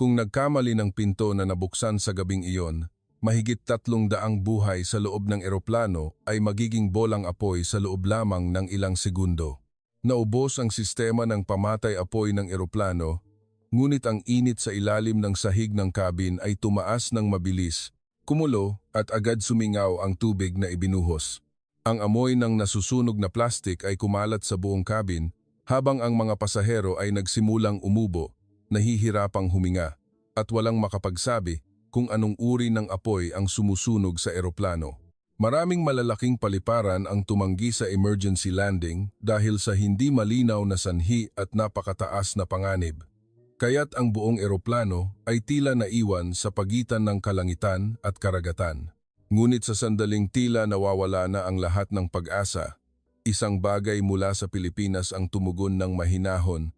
Kung nagkamali ng pinto na nabuksan sa gabing iyon, mahigit 300 buhay sa loob ng eroplano ay magiging bolang apoy sa loob lamang ng ilang segundo. Naubos ang sistema ng pamatay-apoy ng eroplano, ngunit ang init sa ilalim ng sahig ng cabin ay tumaas ng mabilis, kumulo at agad sumingaw ang tubig na ibinuhos. Ang amoy ng nasusunog na plastik ay kumalat sa buong cabin habang ang mga pasahero ay nagsimulang umubo, nahihirapang huminga, at walang makapagsabi kung anong uri ng apoy ang sumusunog sa eroplano. Maraming malalaking paliparan ang tumanggi sa emergency landing dahil sa hindi malinaw na sanhi at napakataas na panganib. Kaya't ang buong eroplano ay tila naiwan sa pagitan ng kalangitan at karagatan. Ngunit sa sandaling tila nawawala na ang lahat ng pag-asa, isang bagay mula sa Pilipinas ang tumugon ng mahinahon.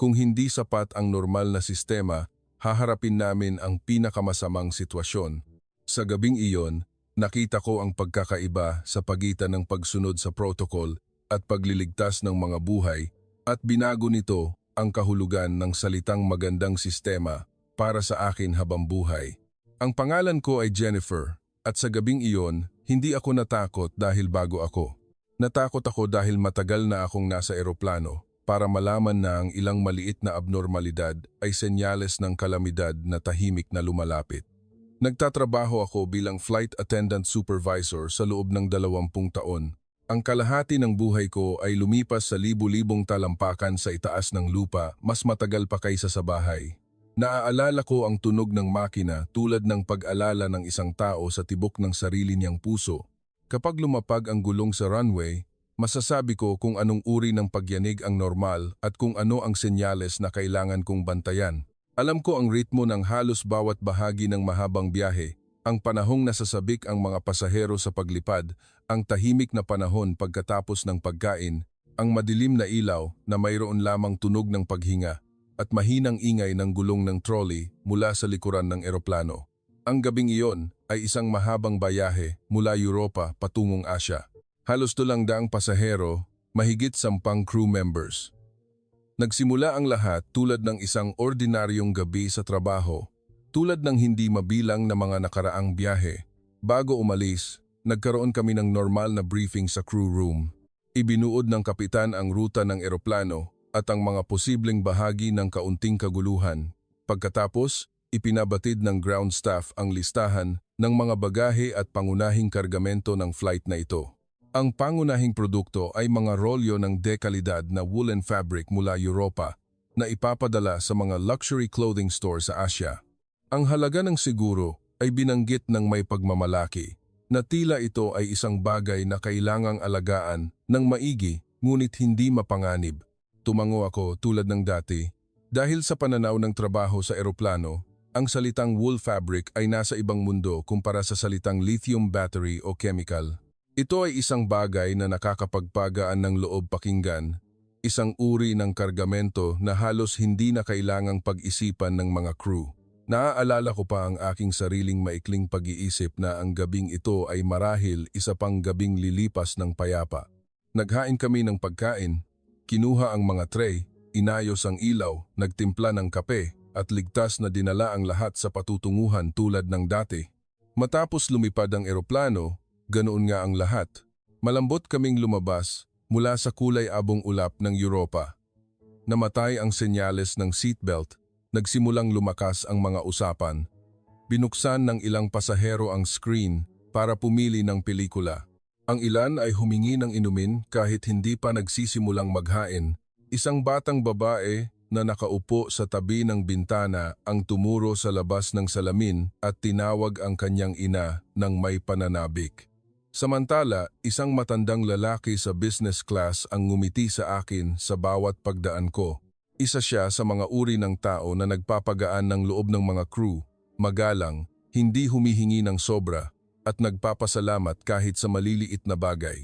Kung hindi sapat ang normal na sistema, haharapin namin ang pinakamasamang sitwasyon. Sa gabing iyon, nakita ko ang pagkakaiba sa pagitan ng pagsunod sa protocol at pagliligtas ng mga buhay, at binago nito ang kahulugan ng salitang magandang sistema para sa akin habang buhay. Ang pangalan ko ay Jennifer, at sa gabing iyon, hindi ako natakot dahil bago ako. Natakot ako dahil matagal na akong nasa eroplano para malaman na ang ilang maliit na abnormalidad ay senyales ng kalamidad na tahimik na lumalapit. Nagtatrabaho ako bilang flight attendant supervisor sa loob ng 20 taon. Ang kalahati ng buhay ko ay lumipas sa libu-libong talampakan sa itaas ng lupa, mas matagal pa kaysa sa bahay. Naaalala ko ang tunog ng makina tulad ng pag-alala ng isang tao sa tibok ng sarili niyang puso. Kapag lumapag ang gulong sa runway, masasabi ko kung anong uri ng pagyanig ang normal at kung ano ang senyales na kailangan kong bantayan. Alam ko ang ritmo ng halos bawat bahagi ng mahabang biyahe, ang panahong nasasabik ang mga pasahero sa paglipad, ang tahimik na panahon pagkatapos ng pagkain, ang madilim na ilaw na mayroon lamang tunog ng paghinga, at mahinang ingay ng gulong ng trolley mula sa likuran ng eroplano. Ang gabing iyon ay isang mahabang bayahe mula Europa patungong Asya. Halos 200 pasahero, mahigit 10 crew members. Nagsimula ang lahat tulad ng isang ordinaryong gabi sa trabaho, tulad ng hindi mabilang na mga nakaraang biyahe. Bago umalis, nagkaroon kami ng normal na briefing sa crew room. Ibinuod ng kapitan ang ruta ng eroplano at ang mga posibleng bahagi ng kaunting kaguluhan. Pagkatapos, ipinabatid ng ground staff ang listahan ng mga bagahe at pangunahing kargamento ng flight na ito. Ang pangunahing produkto ay mga rolyo ng dekalidad na woolen fabric mula Europa na ipapadala sa mga luxury clothing store sa Asya. Ang halaga ng siguro ay binanggit ng may pagmamalaki na tila ito ay isang bagay na kailangang alagaan ng maigi ngunit hindi mapanganib. Tumango ako tulad ng dati. Dahil sa pananaw ng trabaho sa eroplano, ang salitang wool fabric ay nasa ibang mundo kumpara sa salitang lithium battery o chemical. Ito ay isang bagay na nakakapagpagaan ng loob pakinggan, isang uri ng kargamento na halos hindi na kailangang pag-isipan ng mga crew. Naaalala ko pa ang aking sariling maikling pag-iisip na ang gabing ito ay marahil isa pang gabing lilipas ng payapa. Naghain kami ng pagkain, kinuha ang mga tray, inayos ang ilaw, nagtimpla ng kape at ligtas na dinala ang lahat sa patutunguhan tulad ng dati. Matapos lumipad ang eroplano, ganoon nga ang lahat. Malambot kaming lumabas mula sa kulay abong ulap ng Europa. Namatay ang senyales ng seatbelt, nagsimulang lumakas ang mga usapan. Binuksan ng ilang pasahero ang screen para pumili ng pelikula. Ang ilan ay humingi ng inumin kahit hindi pa nagsisimulang maghain. Isang batang babae na nakaupo sa tabi ng bintana ang tumuro sa labas ng salamin at tinawag ang kanyang ina ng may pananabik. Samantala, isang matandang lalaki sa business class ang ngumiti sa akin sa bawat pagdaan ko. Isa siya sa mga uri ng tao na nagpapagaan ng loob ng mga crew, magalang, hindi humihingi ng sobra, at nagpapasalamat kahit sa maliliit na bagay.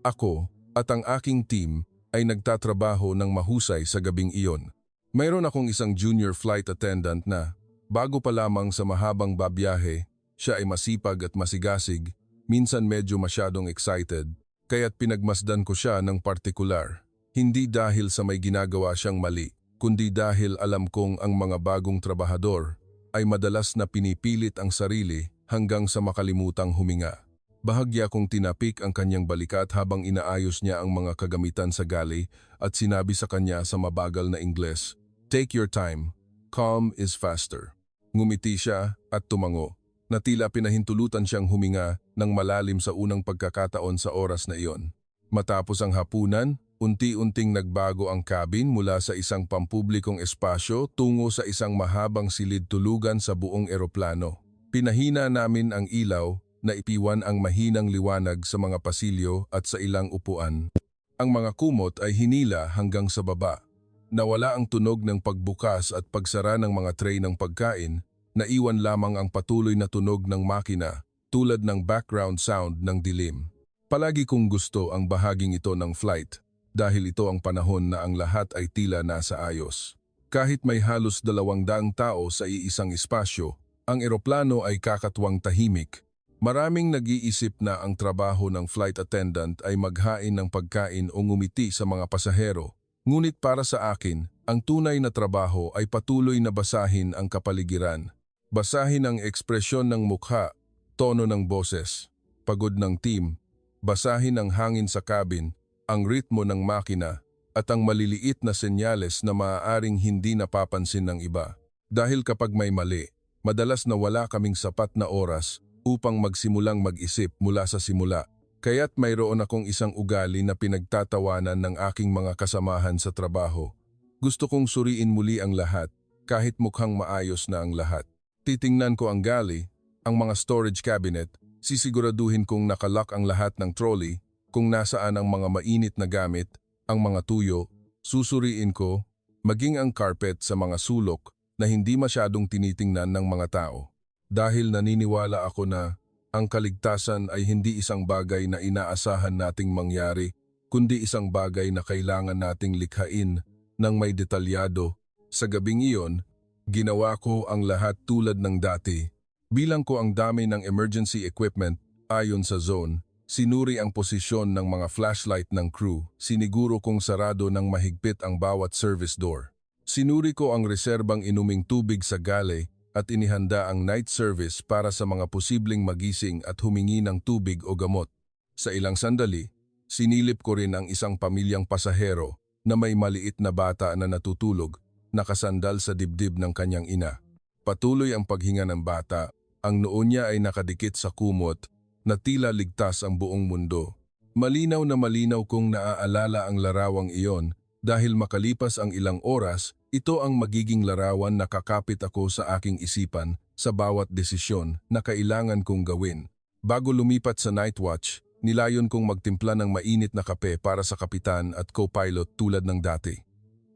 Ako at ang aking team ay nagtatrabaho ng mahusay sa gabing iyon. Mayroon akong isang junior flight attendant na, bago pa lamang sa mahabang babiyahe, siya ay masipag at masigasig. Minsan medyo masyadong excited, kaya't pinagmasdan ko siya ng partikular. Hindi dahil sa may ginagawa siyang mali, kundi dahil alam kong ang mga bagong trabahador ay madalas na pinipilit ang sarili hanggang sa makalimutang huminga. Bahagya kong tinapik ang kanyang balikat habang inaayos niya ang mga kagamitan sa galley at sinabi sa kanya sa mabagal na Ingles, "Take your time. Calm is faster." Ngumiti siya at tumango, na tila pinahintulutan siyang huminga ng malalim sa unang pagkakataon sa oras na iyon. Matapos ang hapunan, unti-unting nagbago ang cabin mula sa isang pampublikong espasyo tungo sa isang mahabang silid-tulugan sa buong eroplano. Pinahina namin ang ilaw na ipiwan ang mahinang liwanag sa mga pasilyo at sa ilang upuan. Ang mga kumot ay hinila hanggang sa baba. Nawala ang tunog ng pagbukas at pagsara ng mga tray ng pagkain, naiwan lamang ang patuloy na tunog ng makina tulad ng background sound ng dilim. Palagi kong gusto ang bahaging ito ng flight dahil ito ang panahon na ang lahat ay tila nasa ayos. Kahit may halos 200 tao sa iisang espasyo, ang eroplano ay kakatwang tahimik. Maraming nag-iisip na ang trabaho ng flight attendant ay maghain ng pagkain o ngumiti sa mga pasahero. Ngunit para sa akin, ang tunay na trabaho ay patuloy na basahin ang kapaligiran. Basahin ang ekspresyon ng mukha, tono ng boses, pagod ng team, basahin ang hangin sa cabin, ang ritmo ng makina, at ang maliliit na senyales na maaaring hindi napapansin ng iba. Dahil kapag may mali, madalas na wala kaming sapat na oras upang magsimulang mag-isip mula sa simula. Kaya't mayroon akong isang ugali na pinagtatawanan ng aking mga kasamahan sa trabaho. Gusto kong suriin muli ang lahat, kahit mukhang maayos na ang lahat. Titingnan ko ang galley, ang mga storage cabinet, sisiguraduhin kong nakalock ang lahat ng trolley, kung nasaan ang mga mainit na gamit, ang mga tuyo, susuriin ko, maging ang carpet sa mga sulok na hindi masyadong tinitingnan ng mga tao. Dahil naniniwala ako na ang kaligtasan ay hindi isang bagay na inaasahan nating mangyari, kundi isang bagay na kailangan nating likhain ng may detalyado. Sa gabing iyon, ginawa ko ang lahat tulad ng dati. Bilang ko ang dami ng emergency equipment ayon sa zone, sinuri ang posisyon ng mga flashlight ng crew, siniguro kong sarado ng mahigpit ang bawat service door. Sinuri ko ang reserbang inuming tubig sa galley at inihanda ang night service para sa mga posibleng magising at humingi ng tubig o gamot. Sa ilang sandali, sinilip ko rin ang isang pamilyang pasahero na may maliit na bata na natutulog, nakasandal sa dibdib ng kanyang ina. Patuloy ang paghinga ng bata, ang noo niya ay nakadikit sa kumot na tila ligtas ang buong mundo. Malinaw na malinaw kong naaalala ang larawang iyon dahil makalipas ang ilang oras, ito ang magiging larawan na kakapit ako sa aking isipan sa bawat desisyon na kailangan kong gawin. Bago lumipat sa night watch, nilayon kong magtimpla ng mainit na kape para sa kapitan at co-pilot tulad ng dati.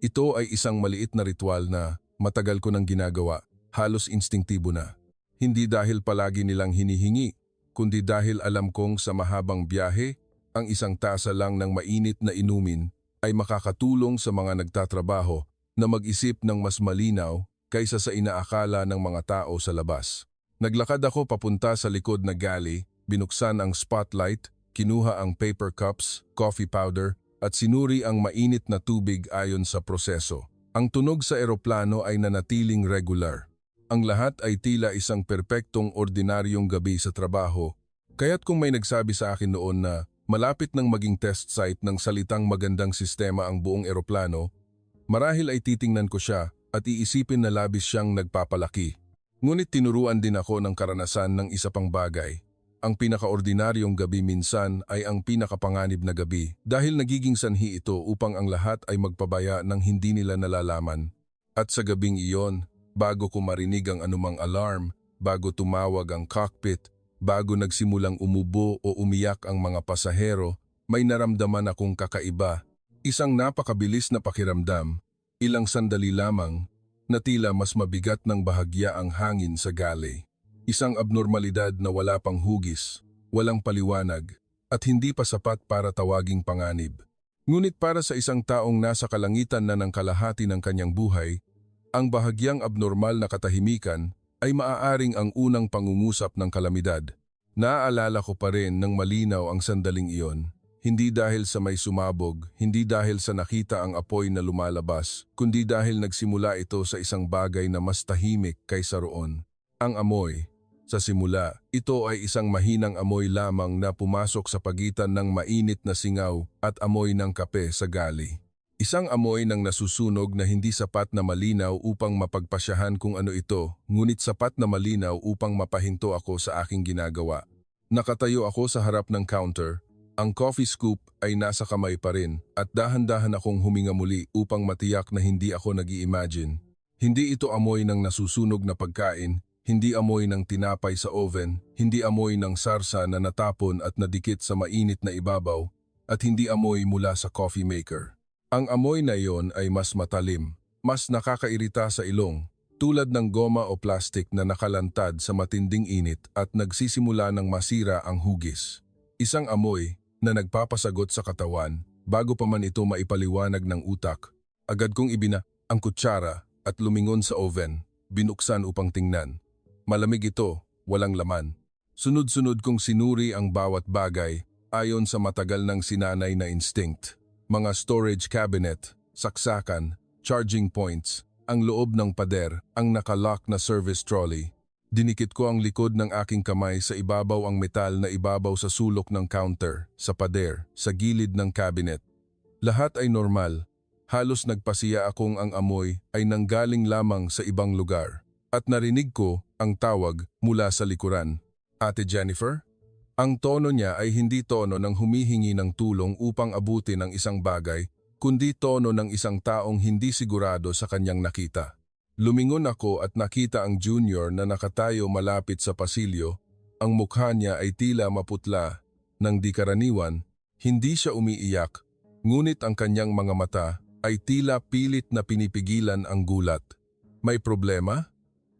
Ito ay isang maliit na ritual na matagal ko nang ginagawa, halos instingtibo na. Hindi dahil palagi nilang hinihingi, kundi dahil alam kong sa mahabang biyahe, ang isang tasa lang ng mainit na inumin ay makakatulong sa mga nagtatrabaho na mag-isip ng mas malinaw kaysa sa inaakala ng mga tao sa labas. Naglakad ako papunta sa likod na galley, binuksan ang spotlight, kinuha ang paper cups, coffee powder, at sinuri ang mainit na tubig ayon sa proseso. Ang tunog sa eroplano ay nanatiling regular. Ang lahat ay tila isang perpektong ordinaryong gabi sa trabaho, kaya't kung may nagsabi sa akin noon na malapit nang maging test site ng salitang magandang sistema ang buong eroplano, marahil ay titingnan ko siya at iisipin na labis siyang nagpapalaki. Ngunit tinuruan din ako ng karanasan ng isa pang bagay. Ang pinakaordinaryong gabi minsan ay ang pinakapanganib na gabi dahil nagiging sanhi ito upang ang lahat ay magpabaya ng hindi nila nalalaman. At sa gabing iyon, bago ko marinig ang anumang alarm, bago tumawag ang cockpit, bago nagsimulang umubo o umiyak ang mga pasahero, may naramdaman akong kakaiba. Isang napakabilis na pakiramdam, ilang sandali lamang, na tila mas mabigat ng bahagya ang hangin sa galley. Isang abnormalidad na wala pang hugis, walang paliwanag, at hindi pa sapat para tawaging panganib. Ngunit para sa isang taong nasa kalangitan na ng kalahati ng kanyang buhay, ang bahagyang abnormal na katahimikan ay maaaring ang unang pangungusap ng kalamidad. Naaalala ko pa rin ng malinaw ang sandaling iyon. Hindi dahil sa may sumabog, hindi dahil sa nakita ang apoy na lumalabas, kundi dahil nagsimula ito sa isang bagay na mas tahimik kaysa roon. Ang amoy. Sa simula, ito ay isang mahinang amoy lamang na pumasok sa pagitan ng mainit na singaw at amoy ng kape sa gali. Isang amoy ng nasusunog na hindi sapat na malinaw upang mapagpasyahan kung ano ito, ngunit sapat na malinaw upang mapahinto ako sa aking ginagawa. Nakatayo ako sa harap ng counter. Ang coffee scoop ay nasa kamay pa rin at dahan-dahan akong huminga muli upang matiyak na hindi ako nag-i-imagine. Hindi ito amoy ng nasusunog na pagkain, hindi amoy ng tinapay sa oven, hindi amoy ng sarsa na natapon at nadikit sa mainit na ibabaw, at hindi amoy mula sa coffee maker. Ang amoy na iyon ay mas matalim, mas nakakairita sa ilong, tulad ng goma o plastik na nakalantad sa matinding init at nagsisimula ng masira ang hugis. Isang amoy na nagpapasagot sa katawan bago pa man ito maipaliwanag ng utak. Agad kong ang kutsara at lumingon sa oven, binuksan upang tingnan. Malamig ito, walang laman. Sunod-sunod kong sinuri ang bawat bagay ayon sa matagal ng sinanay na instinct. Mga storage cabinet, saksakan, charging points, ang loob ng pader, ang nakalock na service trolley. Dinikit ko ang likod ng aking kamay sa ibabaw ang metal na ibabaw sa sulok ng counter, sa pader, sa gilid ng cabinet. Lahat ay normal. Halos nagpasiya akong ang amoy ay nanggaling lamang sa ibang lugar. At narinig ko ang tawag mula sa likuran. Ate Jennifer? Ang tono niya ay hindi tono ng humihingi ng tulong upang abutin ang isang bagay, kundi tono ng isang taong hindi sigurado sa kanyang nakita. Lumingon ako at nakita ang junior na nakatayo malapit sa pasilyo. Ang mukha niya ay tila maputla, nang di karaniwan. Hindi siya umiiyak, ngunit ang kanyang mga mata ay tila pilit na pinipigilan ang gulat. May problema?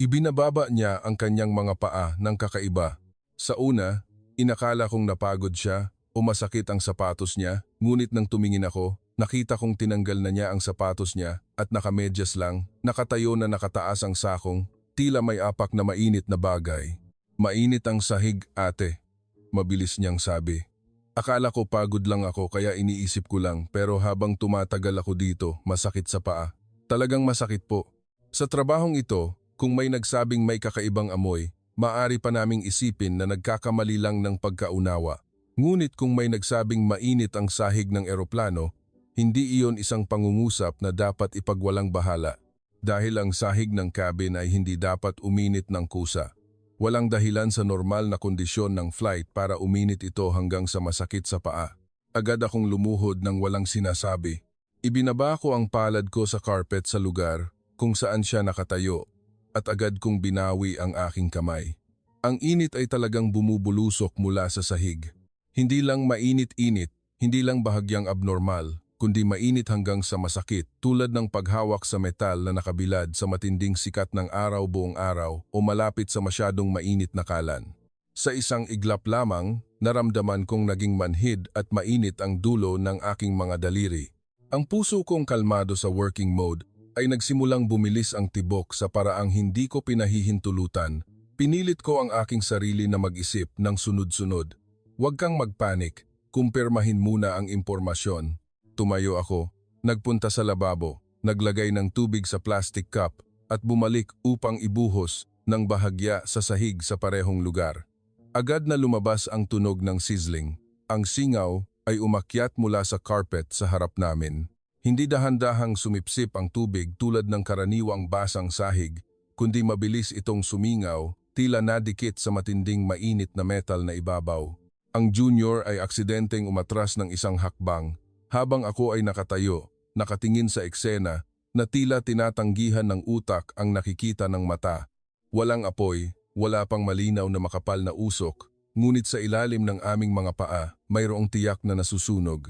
Ibinababa niya ang kanyang mga paa ng kakaiba. Sa una, inakala kong napagod siya o masakit ang sapatos niya, ngunit nang tumingin ako, nakita kong tinanggal na niya ang sapatos niya at nakamedyas lang, nakatayo na nakataas ang sakong, tila may apak na mainit na bagay. Mainit ang sahig, ate. Mabilis niyang sabi. Akala ko pagod lang ako kaya iniisip ko lang, pero habang tumatagal ako dito, masakit sa paa. Talagang masakit po. Sa trabahong ito, kung may nagsabing may kakaibang amoy, maaari pa naming isipin na nagkakamali lang ng pagkaunawa. Ngunit kung may nagsabing mainit ang sahig ng eroplano, hindi iyon isang pangungusap na dapat ipagwalang bahala. Dahil ang sahig ng cabin ay hindi dapat uminit ng kusa. Walang dahilan sa normal na kondisyon ng flight para uminit ito hanggang sa masakit sa paa. Agad akong lumuhod ng walang sinasabi. Ibinaba ko ang palad ko sa carpet sa lugar kung saan siya nakatayo at agad kong binawi ang aking kamay. Ang init ay talagang bumubulusok mula sa sahig. Hindi lang mainit-init, hindi lang bahagyang abnormal, kundi mainit hanggang sa masakit tulad ng paghawak sa metal na nakabilad sa matinding sikat ng araw buong araw o malapit sa masyadong mainit na kalan. Sa isang iglap lamang, naramdaman kong naging manhid at mainit ang dulo ng aking mga daliri. Ang puso kong kalmado sa working mode ay nagsimulang bumilis ang tibok sa paraang hindi ko pinahihintulutan. Pinilit ko ang aking sarili na mag-isip ng sunod-sunod. Huwag kang magpanik, kumpirmahin muna ang impormasyon. Tumayo ako, nagpunta sa lababo, naglagay ng tubig sa plastic cup at bumalik upang ibuhos ng bahagya sa sahig sa parehong lugar. Agad na lumabas ang tunog ng sizzling. Ang singaw ay umakyat mula sa carpet sa harap namin. Hindi dahan-dahang sumipsip ang tubig tulad ng karaniwang basang sahig, kundi mabilis itong sumingaw, tila nadikit sa matinding mainit na metal na ibabaw. Ang junior ay aksidenteng umatras ng isang hakbang, habang ako ay nakatayo, nakatingin sa eksena na tila tinatanggihan ng utak ang nakikita ng mata. Walang apoy, wala pang malinaw na makapal na usok, ngunit sa ilalim ng aming mga paa, mayroong tiyak na nasusunog.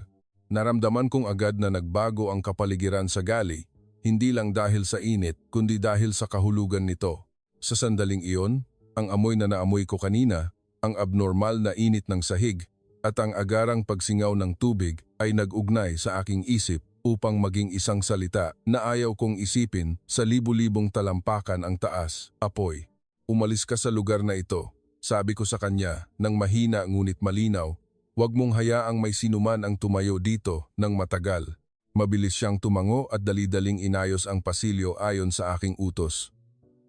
Naramdaman kong agad na nagbago ang kapaligiran sa gali, hindi lang dahil sa init, kundi dahil sa kahulugan nito. Sa sandaling iyon, ang amoy na naamoy ko kanina, ang abnormal na init ng sahig, at ang agarang pagsingaw ng tubig ay nag-ugnay sa aking isip upang maging isang salita na ayaw kong isipin sa libu-libong talampakan ang taas, apoy. Umalis ka sa lugar na ito, sabi ko sa kanya nang mahina ngunit malinaw. Huwag mong hayaang may sinuman ang tumayo dito ng matagal. Mabilis siyang tumango at dali-daling inayos ang pasilyo ayon sa aking utos.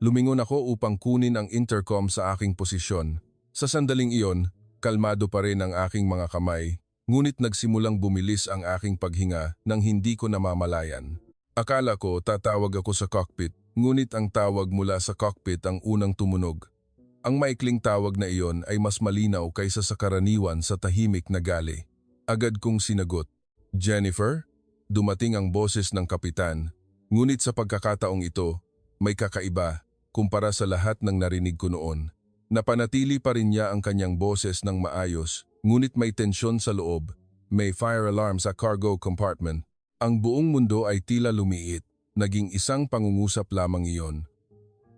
Lumingon ako upang kunin ang intercom sa aking posisyon. Sa sandaling iyon, kalmado pa rin ang aking mga kamay, ngunit nagsimulang bumilis ang aking paghinga nang hindi ko namamalayan. Akala ko tatawag ako sa cockpit, ngunit ang tawag mula sa cockpit ang unang tumunog. Ang maikling tawag na iyon ay mas malinaw kaysa sa karaniwan sa tahimik na gali. Agad kong sinagot, "Jennifer?" Dumating ang boses ng kapitan, ngunit sa pagkakataong ito, may kakaiba kumpara sa lahat ng narinig ko noon. Napanatili pa rin niya ang kanyang boses ng maayos, ngunit may tensyon sa loob. May fire alarm sa cargo compartment. Ang buong mundo ay tila lumiit, naging isang pangungusap lamang iyon.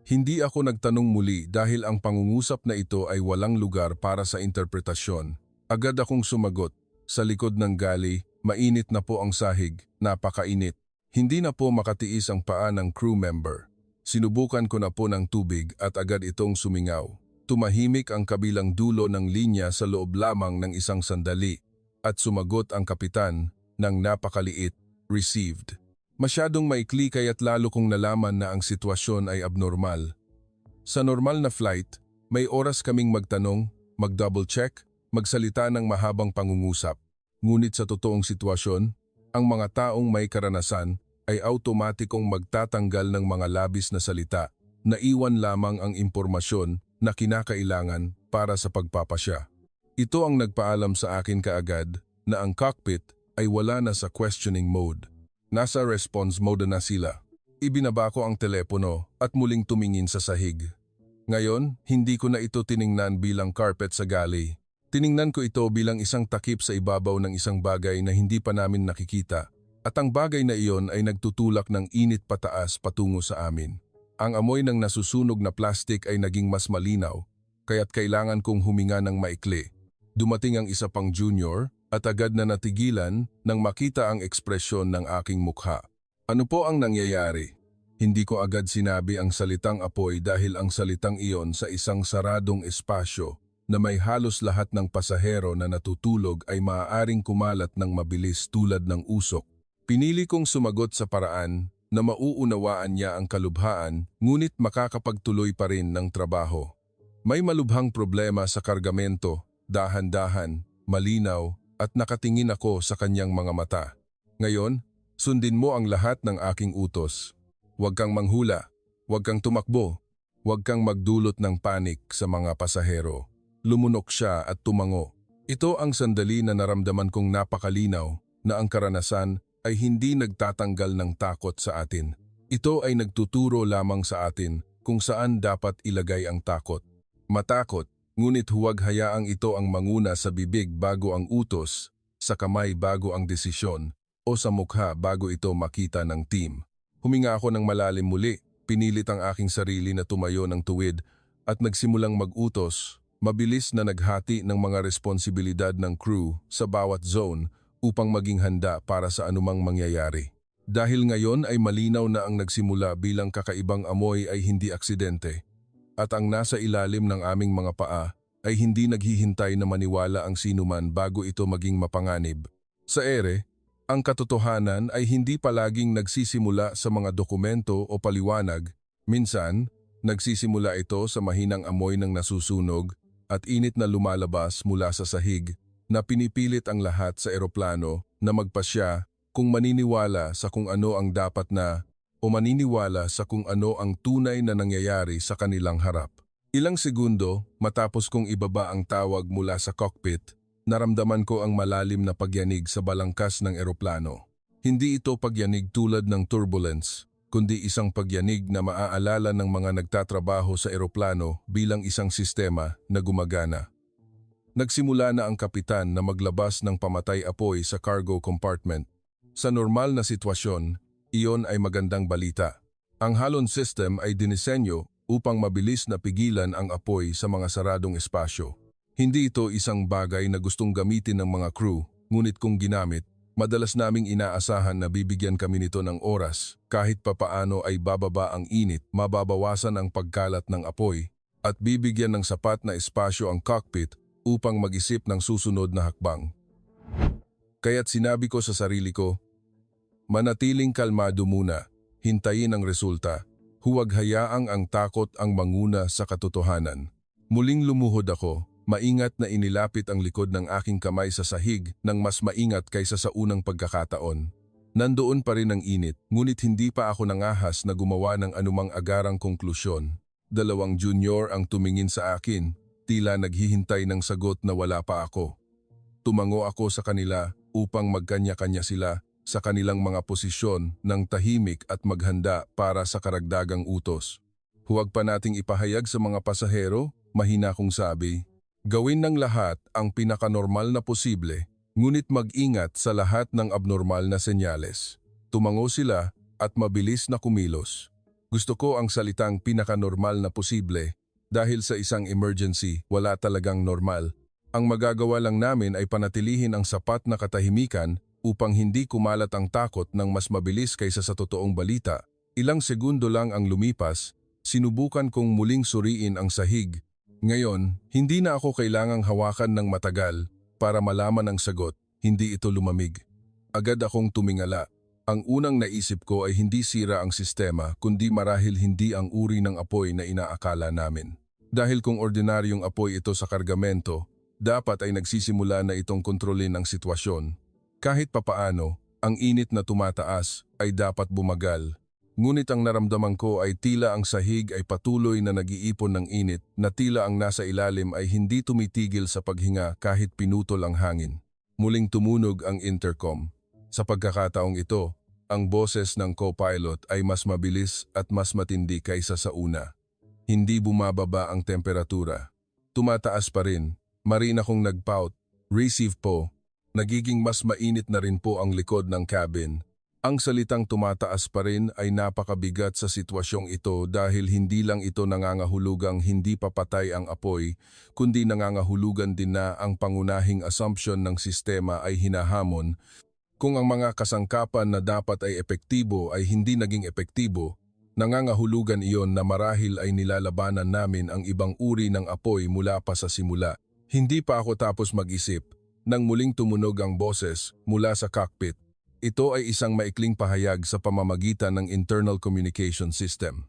Hindi ako nagtanong muli dahil ang pangungusap na ito ay walang lugar para sa interpretasyon. Agad akong sumagot, "Sa likod ng gali, mainit na po ang sahig, napakainit." Hindi na po makatiis ang paa ng crew member. Sinubukan ko na po ng tubig at agad itong sumingaw. Tumahimik ang kabilang dulo ng linya sa loob lamang ng isang sandali at sumagot ang kapitan ng napakaliit, "Received." Masyadong maikli kaya't lalo kong nalaman na ang sitwasyon ay abnormal. Sa normal na flight, may oras kaming magtanong, mag-double check, magsalita ng mahabang pangungusap. Ngunit sa totoong sitwasyon, ang mga taong may karanasan ay automatikong magtatanggal ng mga labis na salita, naiwan lamang ang impormasyon na kinakailangan para sa pagpapasya. Ito ang nagpaalam sa akin kaagad na ang cockpit ay wala na sa questioning mode. Nasa response mode na sila. Ibinaba ko ang telepono at muling tumingin sa sahig. Ngayon, hindi ko na ito tiningnan bilang carpet sa galley. Tiningnan ko ito bilang isang takip sa ibabaw ng isang bagay na hindi pa namin nakikita. At ang bagay na iyon ay nagtutulak ng init pataas patungo sa amin. Ang amoy ng nasusunog na plastic ay naging mas malinaw, kaya't kailangan kong huminga ng maikli. Dumating ang isa pang junior at agad na natigilan nang makita ang ekspresyon ng aking mukha. "Ano po ang nangyayari?" Hindi ko agad sinabi ang salitang apoy dahil ang salitang iyon sa isang saradong espasyo na may halos lahat ng pasahero na natutulog ay maaaring kumalat ng mabilis tulad ng usok. Pinili kong sumagot sa paraan na mauunawaan niya ang kalubhaan ngunit makakapagtuloy pa rin ng trabaho. "May malubhang problema sa kargamento," dahan-dahan, malinaw, at nakatingin ako sa kanyang mga mata. "Ngayon, sundin mo ang lahat ng aking utos. Huwag kang manghula, huwag kang tumakbo, huwag kang magdulot ng panik sa mga pasahero." Lumunok siya at tumango. Ito ang sandali na naramdaman kong napakalinaw na ang karanasan ay hindi nagtatanggal ng takot sa atin. Ito ay nagtuturo lamang sa atin kung saan dapat ilagay ang takot. Matakot, ngunit huwag hayaang ito ang manguna sa bibig bago ang utos, sa kamay bago ang desisyon, o sa mukha bago ito makita ng team. Huminga ako ng malalim muli, pinilit ang aking sarili na tumayo ng tuwid at nagsimulang mag-utos, mabilis na naghati ng mga responsibilidad ng crew sa bawat zone upang maging handa para sa anumang mangyayari. Dahil ngayon ay malinaw na ang nagsimula bilang kakaibang amoy ay hindi aksidente. At ang nasa ilalim ng aming mga paa ay hindi naghihintay na maniwala ang sinuman bago ito maging mapanganib. Sa ere, ang katotohanan ay hindi palaging nagsisimula sa mga dokumento o paliwanag. Minsan, nagsisimula ito sa mahinang amoy ng nasusunog at init na lumalabas mula sa sahig na pinipilit ang lahat sa eroplano na magpasya kung maniniwala sa kung ano ang dapat na o maniniwala sa kung ano ang tunay na nangyayari sa kanilang harap. Ilang segundo matapos kong ibaba ang tawag mula sa cockpit, naramdaman ko ang malalim na pagyanig sa balangkas ng eroplano. Hindi ito pagyanig tulad ng turbulence, kundi isang pagyanig na maaalala ng mga nagtatrabaho sa eroplano bilang isang sistema na gumagana. Nagsimula na ang kapitan na maglabas ng pamatay-apoy sa cargo compartment. Sa normal na sitwasyon, iyon ay magandang balita. Ang halon system ay dinisenyo upang mabilis na pigilan ang apoy sa mga saradong espasyo. Hindi ito isang bagay na gustong gamitin ng mga crew, ngunit kung ginamit, madalas naming inaasahan na bibigyan kami nito ng oras. Kahit papaano ay bababa ang init, mababawasan ang pagkalat ng apoy, at bibigyan ng sapat na espasyo ang cockpit upang mag-isip ng susunod na hakbang. Kaya't sinabi ko sa sarili ko, manatiling kalmado muna, hintayin ang resulta, huwag hayaang ang takot ang manguna sa katotohanan. Muling lumuhod ako, maingat na inilapit ang likod ng aking kamay sa sahig nang mas maingat kaysa sa unang pagkakataon. Nandoon pa rin ang init, ngunit hindi pa ako nangahas na gumawa ng anumang agarang konklusyon. 2 junior ang tumingin sa akin, tila naghihintay ng sagot na wala pa ako. Tumango ako sa kanila upang magkanya-kanya sila sa kanilang mga posisyon ng tahimik at maghanda para sa karagdagang utos. Huwag pa nating ipahayag sa mga pasahero, mahina kong sabi. Gawin ng lahat ang pinakanormal na posible, ngunit mag-ingat sa lahat ng abnormal na senyales. Tumango sila at mabilis na kumilos. Gusto ko ang salitang pinakanormal na posible dahil sa isang emergency, wala talagang normal. Ang magagawa lang namin ay panatilihin ang sapat na katahimikan upang hindi kumalat ang takot ng mas mabilis kaysa sa totoong balita. Ilang segundo lang ang lumipas, sinubukan kong muling suriin ang sahig. Ngayon, hindi na ako kailangang hawakan ng matagal para malaman ang sagot, hindi ito lumamig. Agad akong tumingala. Ang unang naisip ko ay hindi sira ang sistema kundi marahil hindi ang uri ng apoy na inaakala namin. Dahil kung ordinaryong apoy ito sa kargamento, dapat ay nagsisimula na itong kontrolin ang sitwasyon. Kahit papaano, ang init na tumataas ay dapat bumagal. Ngunit ang naramdaman ko ay tila ang sahig ay patuloy na nag-iipon ng init na tila ang nasa ilalim ay hindi tumitigil sa paghinga kahit pinutol ang hangin. Muling tumunog ang intercom. Sa pagkakataong ito, ang boses ng co-pilot ay mas mabilis at mas matindi kaysa sa una. Hindi bumababa ang temperatura. Tumataas pa rin. Marin akong nagpout. Receive po. Nagiging mas mainit na rin po ang likod ng cabin. Ang salitang tumataas pa rin ay napakabigat sa sitwasyong ito dahil hindi lang ito nangangahulugang hindi papatay ang apoy, kundi nangangahulugan din na ang pangunahing assumption ng sistema ay hinahamon. Kung ang mga kasangkapan na dapat ay epektibo ay hindi naging epektibo, nangangahulugan iyon na marahil ay nilalabanan namin ang ibang uri ng apoy mula pa sa simula. Hindi pa ako tapos mag-isip nang muling tumunog ang boses mula sa cockpit. Ito ay isang maikling pahayag sa pamamagitan ng internal communication system.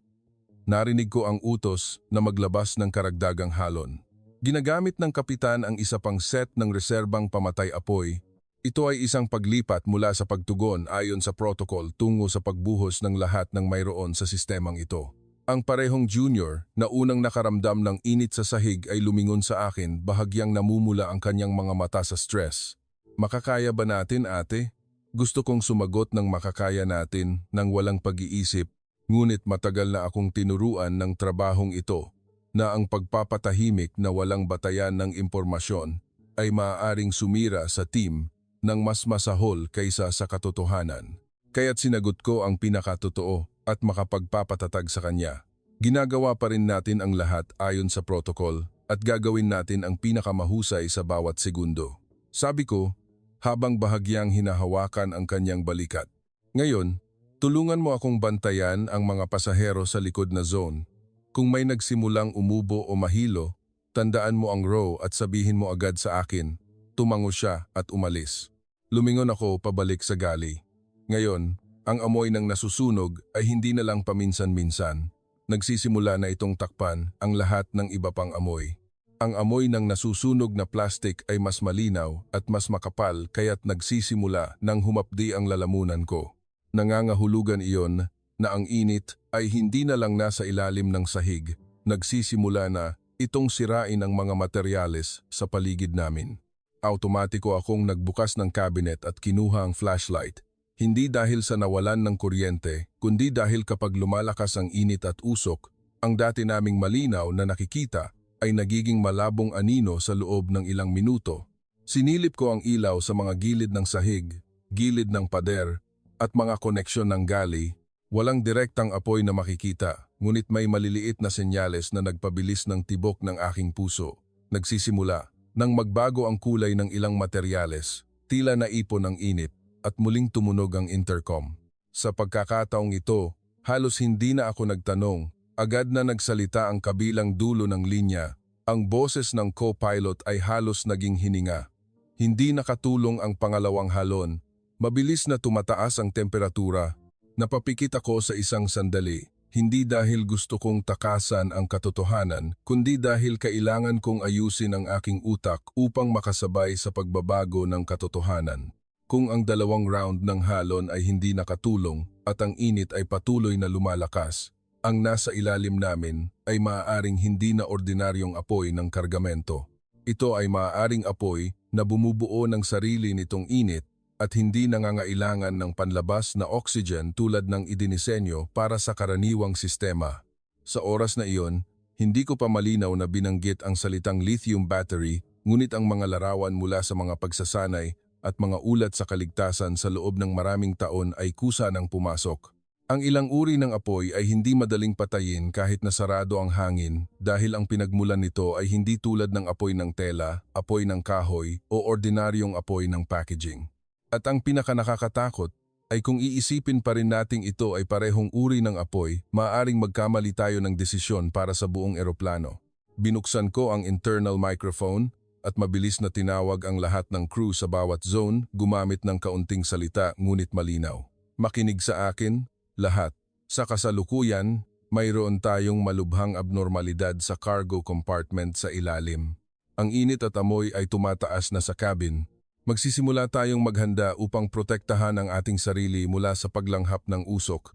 Narinig ko ang utos na maglabas ng karagdagang halon. Ginagamit ng kapitan ang isa pang set ng reserbang pamatay-apoy. Ito ay isang paglipat mula sa pagtugon ayon sa protocol tungo sa pagbuhos ng lahat ng mayroon sa sistemang ito. Ang parehong junior na unang nakaramdam ng init sa sahig ay lumingon sa akin, bahagyang namumula ang kanyang mga mata sa stress. Makakaya ba natin, ate? Gusto kong sumagot ng makakaya natin nang walang pag-iisip, ngunit matagal na akong tinuruan ng trabahong ito na ang pagpapatahimik na walang batayan ng impormasyon ay maaaring sumira sa team ng mas masahol kaysa sa katotohanan. Kaya't sinagot ko ang pinakatotoo at makapagpapatatag sa kanya. Ginagawa pa rin natin ang lahat ayon sa protocol at gagawin natin ang pinakamahusay sa bawat segundo. Sabi ko, habang bahagyang hinahawakan ang kanyang balikat. Ngayon, tulungan mo akong bantayan ang mga pasahero sa likod na zone. Kung may nagsimulang umubo o mahilo, tandaan mo ang row at sabihin mo agad sa akin. Tumango siya at umalis. Lumingon ako pabalik sa galley. Ngayon, ang amoy ng nasusunog ay hindi na lang paminsan-minsan. Nagsisimula na itong takpan ang lahat ng iba pang amoy. Ang amoy ng nasusunog na plastic ay mas malinaw at mas makapal kaya't nagsisimula nang humapdi ang lalamunan ko. Nangangahulugan iyon na ang init ay hindi na lang nasa ilalim ng sahig. Nagsisimula na itong sirain ang mga materyales sa paligid namin. Automatiko akong nagbukas ng cabinet at kinuha ang flashlight. Hindi dahil sa nawalan ng kuryente, kundi dahil kapag lumalakas ang init at usok, ang dati naming malinaw na nakikita ay nagiging malabong anino sa loob ng ilang minuto. Sinilip ko ang ilaw sa mga gilid ng sahig, gilid ng pader, at mga koneksyon ng galley. Walang direktang apoy na makikita, ngunit may maliliit na senyales na nagpabilis ng tibok ng aking puso. Nagsisimula nang magbago ang kulay ng ilang materyales, tila naipon ng init, at muling tumunog ang intercom. Sa pagkakataong ito, halos hindi na ako nagtanong, agad na nagsalita ang kabilang dulo ng linya. Ang boses ng co-pilot ay halos naging hininga. Hindi nakatulong ang pangalawang halon. Mabilis na tumataas ang temperatura. Napapikit ako sa isang sandali. Hindi dahil gusto kong takasan ang katotohanan, kundi dahil kailangan kong ayusin ang aking utak upang makasabay sa pagbabago ng katotohanan. Kung ang dalawang round ng halon ay hindi nakatulong at ang init ay patuloy na lumalakas, ang nasa ilalim namin ay maaaring hindi na ordinaryong apoy ng kargamento. Ito ay maaaring apoy na bumubuo ng sarili nitong init at hindi nangangailangan ng panlabas na oxygen tulad ng idinisenyo para sa karaniwang sistema. Sa oras na iyon, hindi ko pa malinaw na binanggit ang salitang lithium battery, ngunit ang mga larawan mula sa mga pagsasanay at mga ulat sa kaligtasan sa loob ng maraming taon ay kusa ng pumasok. Ang ilang uri ng apoy ay hindi madaling patayin kahit nasarado ang hangin dahil ang pinagmulan nito ay hindi tulad ng apoy ng tela, apoy ng kahoy o ordinaryong apoy ng packaging. At ang pinakanakakatakot ay kung iisipin pa rin nating ito ay parehong uri ng apoy, maaaring magkamali tayo ng desisyon para sa buong eroplano. Binuksan ko ang internal microphone at mabilis na tinawag ang lahat ng crew sa bawat zone gumamit ng kaunting salita ngunit malinaw. Makinig sa akin, lahat. Sa kasalukuyan, mayroon tayong malubhang abnormalidad sa cargo compartment sa ilalim. Ang init at amoy ay tumataas na sa cabin. Magsisimula tayong maghanda upang protektahan ang ating sarili mula sa paglanghap ng usok.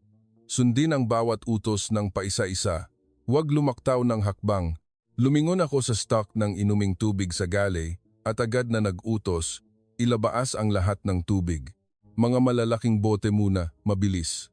Sundin ang bawat utos ng paisa-isa. Huwag lumaktaw ng hakbang. Lumingon ako sa stock ng inuming tubig sa galley at agad na nag-utos, ilabaas ang lahat ng tubig. Mga malalaking bote muna, mabilis.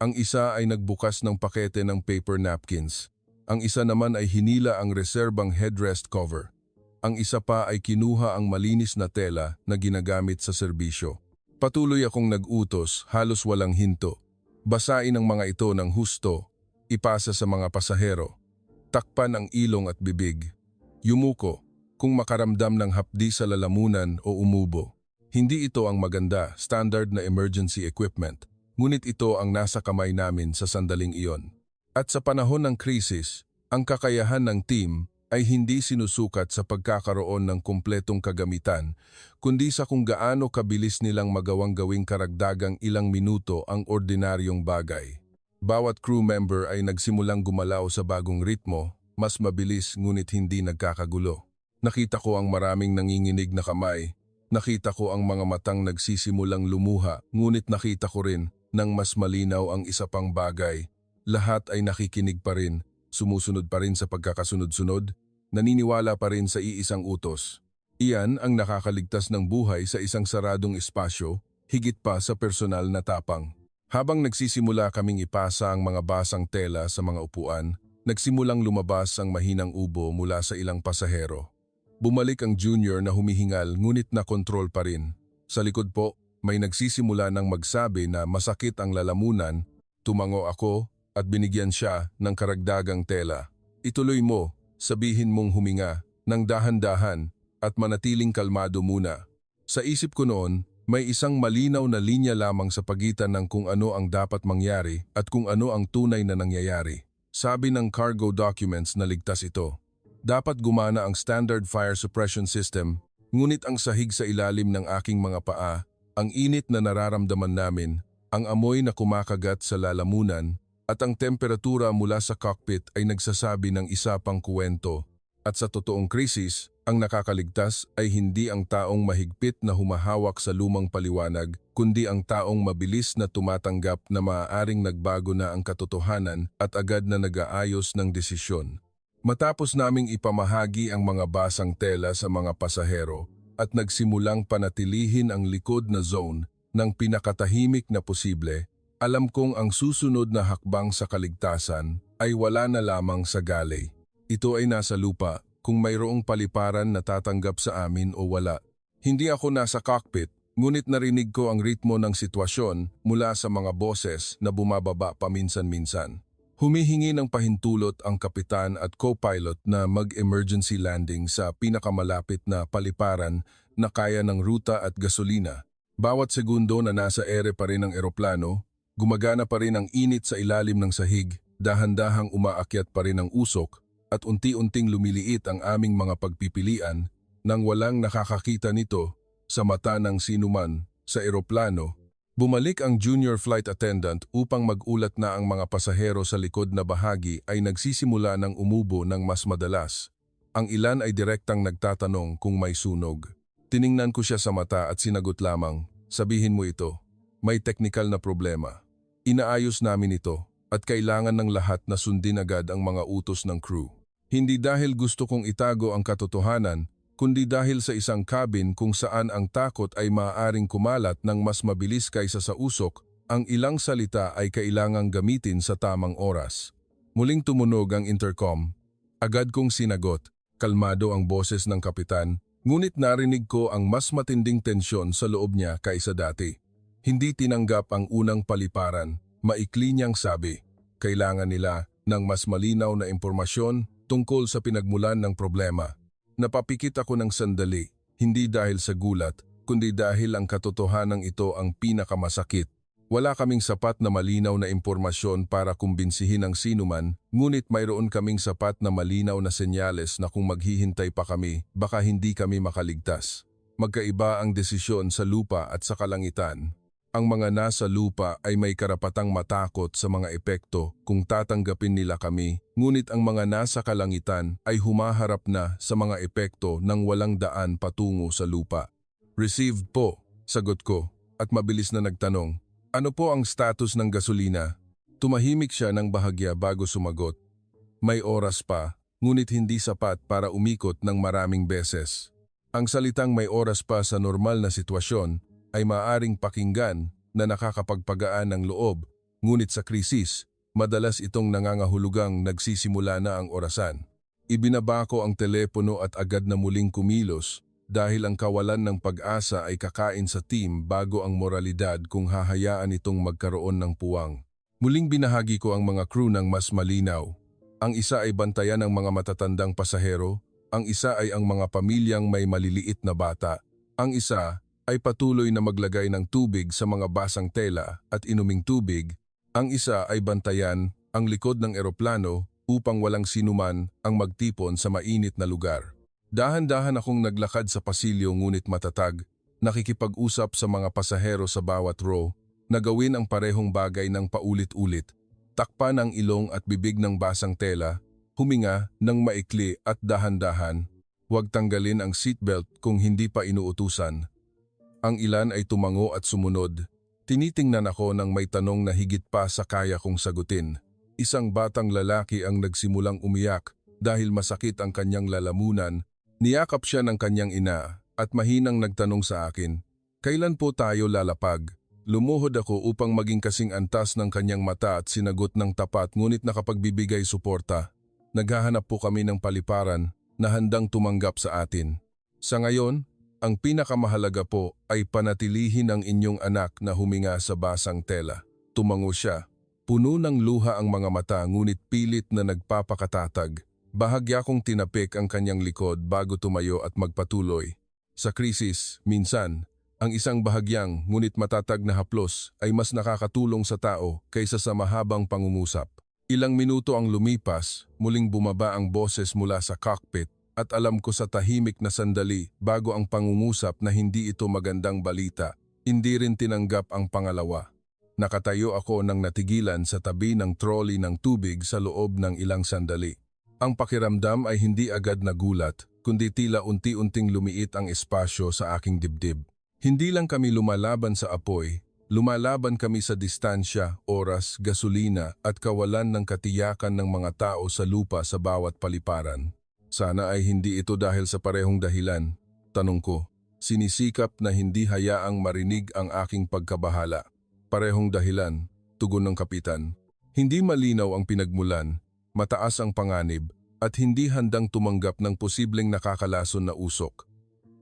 Ang isa ay nagbukas ng pakete ng paper napkins. Ang isa naman ay hinila ang reserbang headrest cover. Ang isa pa ay kinuha ang malinis na tela na ginagamit sa serbisyo. Patuloy akong nag-utos, halos walang hinto. Basain ang mga ito ng husto, ipasa sa mga pasahero. Takpan ang ilong at bibig. Yumuko, kung makaramdam ng hapdi sa lalamunan o umubo. Hindi ito ang maganda, standard na emergency equipment. Ngunit ito ang nasa kamay namin sa sandaling iyon. At sa panahon ng krisis, ang kakayahan ng team ay hindi sinusukat sa pagkakaroon ng kumpletong kagamitan, kundi sa kung gaano kabilis nilang magawang gawing karagdagang ilang minuto ang ordinaryong bagay. Bawat crew member ay nagsimulang gumalaw sa bagong ritmo, mas mabilis ngunit hindi nagkakagulo. Nakita ko ang maraming nanginginig na kamay, nakita ko ang mga matang nagsisimulang lumuha, ngunit nakita ko rin nang mas malinaw ang isa pang bagay. Lahat ay nakikinig pa rin, sumusunod pa rin sa pagkakasunod-sunod, naniniwala pa rin sa iisang utos. Iyan ang nakakaligtas ng buhay sa isang saradong espasyo, higit pa sa personal na tapang. Habang nagsisimula kaming ipasa ang mga basang tela sa mga upuan, nagsimulang lumabas ang mahinang ubo mula sa ilang pasahero. Bumalik ang junior na humihingal ngunit na kontrol pa rin. Sa likod po, may nagsisimula ng magsabi na masakit ang lalamunan, tumango ako at binigyan siya ng karagdagang tela. Ituloy mo, sabihin mong huminga, ng dahan-dahan at manatiling kalmado muna. Sa isip ko noon, may isang malinaw na linya lamang sa pagitan ng kung ano ang dapat mangyari at kung ano ang tunay na nangyayari. Sabi ng cargo documents na ligtas ito. Dapat gumana ang standard fire suppression system, ngunit ang sahig sa ilalim ng aking mga paa, ang init na nararamdaman namin, ang amoy na kumakagat sa lalamunan, at ang temperatura mula sa cockpit ay nagsasabi ng isa pang kuwento. At sa totoong krisis, ang nakakaligtas ay hindi ang taong mahigpit na humahawak sa lumang paliwanag, kundi ang taong mabilis na tumatanggap na maaaring nagbago na ang katotohanan at agad na nag-aayos ng desisyon. Matapos naming ipamahagi ang mga basang tela sa mga pasahero at nagsimulang panatilihin ang likod na zone ng pinakatahimik na posible, alam kong ang susunod na hakbang sa kaligtasan ay wala na lamang sa galley. Ito ay nasa lupa kung mayroong paliparan na tatanggap sa amin o wala. Hindi ako nasa cockpit, ngunit narinig ko ang ritmo ng sitwasyon mula sa mga boses na bumababa paminsan-minsan. Humihingi ng pahintulot ang kapitan at co-pilot na mag-emergency landing sa pinakamalapit na paliparan na kaya ng ruta at gasolina. Bawat segundo na nasa ere pa rin ang eroplano, gumagana pa rin ang init sa ilalim ng sahig, dahan-dahang umaakyat pa rin ang usok, at unti-unting lumiliit ang aming mga pagpipilian nang walang nakakakita nito sa mata ng sinuman sa eroplano. Bumalik ang junior flight attendant upang magulat na ang mga pasahero sa likod na bahagi ay nagsisimula ng umubo ng mas madalas. Ang ilan ay direktang nagtatanong kung may sunog. Tiningnan ko siya sa mata at sinagot lamang, "Sabihin mo ito, may teknikal na problema. Inaayos namin ito at kailangan ng lahat na sundin agad ang mga utos ng crew." Hindi dahil gusto kong itago ang katotohanan, kundi dahil sa isang cabin kung saan ang takot ay maaaring kumalat ng mas mabilis kaysa sa usok, ang ilang salita ay kailangang gamitin sa tamang oras. Muling tumunog ang intercom. Agad kong sinagot, kalmado ang boses ng kapitan, ngunit narinig ko ang mas matinding tensyon sa loob niya kaysa dati. Hindi tinanggap ang unang paliparan, maikli niyang sabi, kailangan nila ng mas malinaw na impormasyon tungkol sa pinagmulan ng problema. Napapikit ako ng sandali, hindi dahil sa gulat, kundi dahil ang katotohanan ito ang pinakamasakit. Wala kaming sapat na malinaw na impormasyon para kumbinsihin ang sinuman, ngunit mayroon kaming sapat na malinaw na senyales na kung maghihintay pa kami, baka hindi kami makaligtas. Magkaiba ang desisyon sa lupa at sa kalangitan. Ang mga nasa lupa ay may karapatang matakot sa mga epekto kung tatanggapin nila kami, ngunit ang mga nasa kalangitan ay humaharap na sa mga epekto ng walang daan patungo sa lupa. "Received po," sagot ko, at mabilis na nagtanong, "Ano po ang status ng gasolina?" Tumahimik siya ng bahagya bago sumagot, "May oras pa, ngunit hindi sapat para umikot ng maraming beses." Ang salitang "may oras pa" sa normal na sitwasyon ay maaaring pakinggan na nakakapagpagaan ng loob, ngunit sa krisis, madalas itong nangangahulugang nagsisimula na ang orasan. Ibinaba ko ang telepono at agad na muling kumilos dahil ang kawalan ng pag-asa ay kakain sa team bago ang moralidad kung hahayaan itong magkaroon ng puwang. Muling binahagi ko ang mga crew ng mas malinaw. Ang isa ay bantayan ng mga matatandang pasahero, ang isa ay ang mga pamilyang may maliliit na bata, ang isa ay patuloy na maglagay ng tubig sa mga basang tela at inuming tubig, ang isa ay bantayan ang likod ng eroplano upang walang sinuman ang magtipon sa mainit na lugar. Dahan-dahan akong naglakad sa pasilyo ngunit matatag, nakikipag-usap sa mga pasahero sa bawat row, na gawin ang parehong bagay ng paulit-ulit. Takpan ang ilong at bibig ng basang tela, huminga ng maikli at dahan-dahan. Huwag tanggalin ang seatbelt kung hindi pa inuutusan. Ang ilan ay tumango at sumunod. Tinitingnan ako ng may tanong na higit pa sa kaya kong sagutin. Isang batang lalaki ang nagsimulang umiyak dahil masakit ang kanyang lalamunan. Niyakap siya ng kanyang ina at mahinang nagtanong sa akin, "Kailan po tayo lalapag?" Lumuhod ako upang maging kasing antas ng kanyang mata at sinagot ng tapat ngunit nakapagbibigay suporta. Naghahanap po kami ng paliparan na handang tumanggap sa atin. Sa ngayon, ang pinakamahalaga po ay panatilihin ang inyong anak na huminga sa basang tela. Tumango siya. Puno ng luha ang mga mata ngunit pilit na nagpapakatatag. Bahagya kong tinapik ang kanyang likod bago tumayo at magpatuloy. Sa krisis, minsan, ang isang bahagyang ngunit matatag na haplos ay mas nakakatulong sa tao kaysa sa mahabang pangungusap. Ilang minuto ang lumipas, muling bumaba ang boses mula sa cockpit. At alam ko sa tahimik na sandali bago ang pangungusap na hindi ito magandang balita, hindi rin tinanggap ang pangalawa. Nakatayo ako nang natigilan sa tabi ng trolley ng tubig sa loob ng ilang sandali. Ang pakiramdam ay hindi agad nagulat, kundi tila unti-unting lumiit ang espasyo sa aking dibdib. Hindi lang kami lumalaban sa apoy, lumalaban kami sa distansya, oras, gasolina at kawalan ng katiyakan ng mga tao sa lupa sa bawat paliparan. Sana ay hindi ito dahil sa parehong dahilan. Tanong ko, sinisikap na hindi hayaang marinig ang aking pagkabahala. Parehong dahilan, tugon ng kapitan. Hindi malinaw ang pinagmulan, mataas ang panganib, at hindi handang tumanggap ng posibleng nakakalason na usok.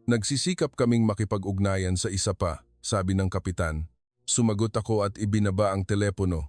Nagsisikap kaming makipag-ugnayan sa isa pa, sabi ng kapitan. Sumagot ako at ibinaba ang telepono.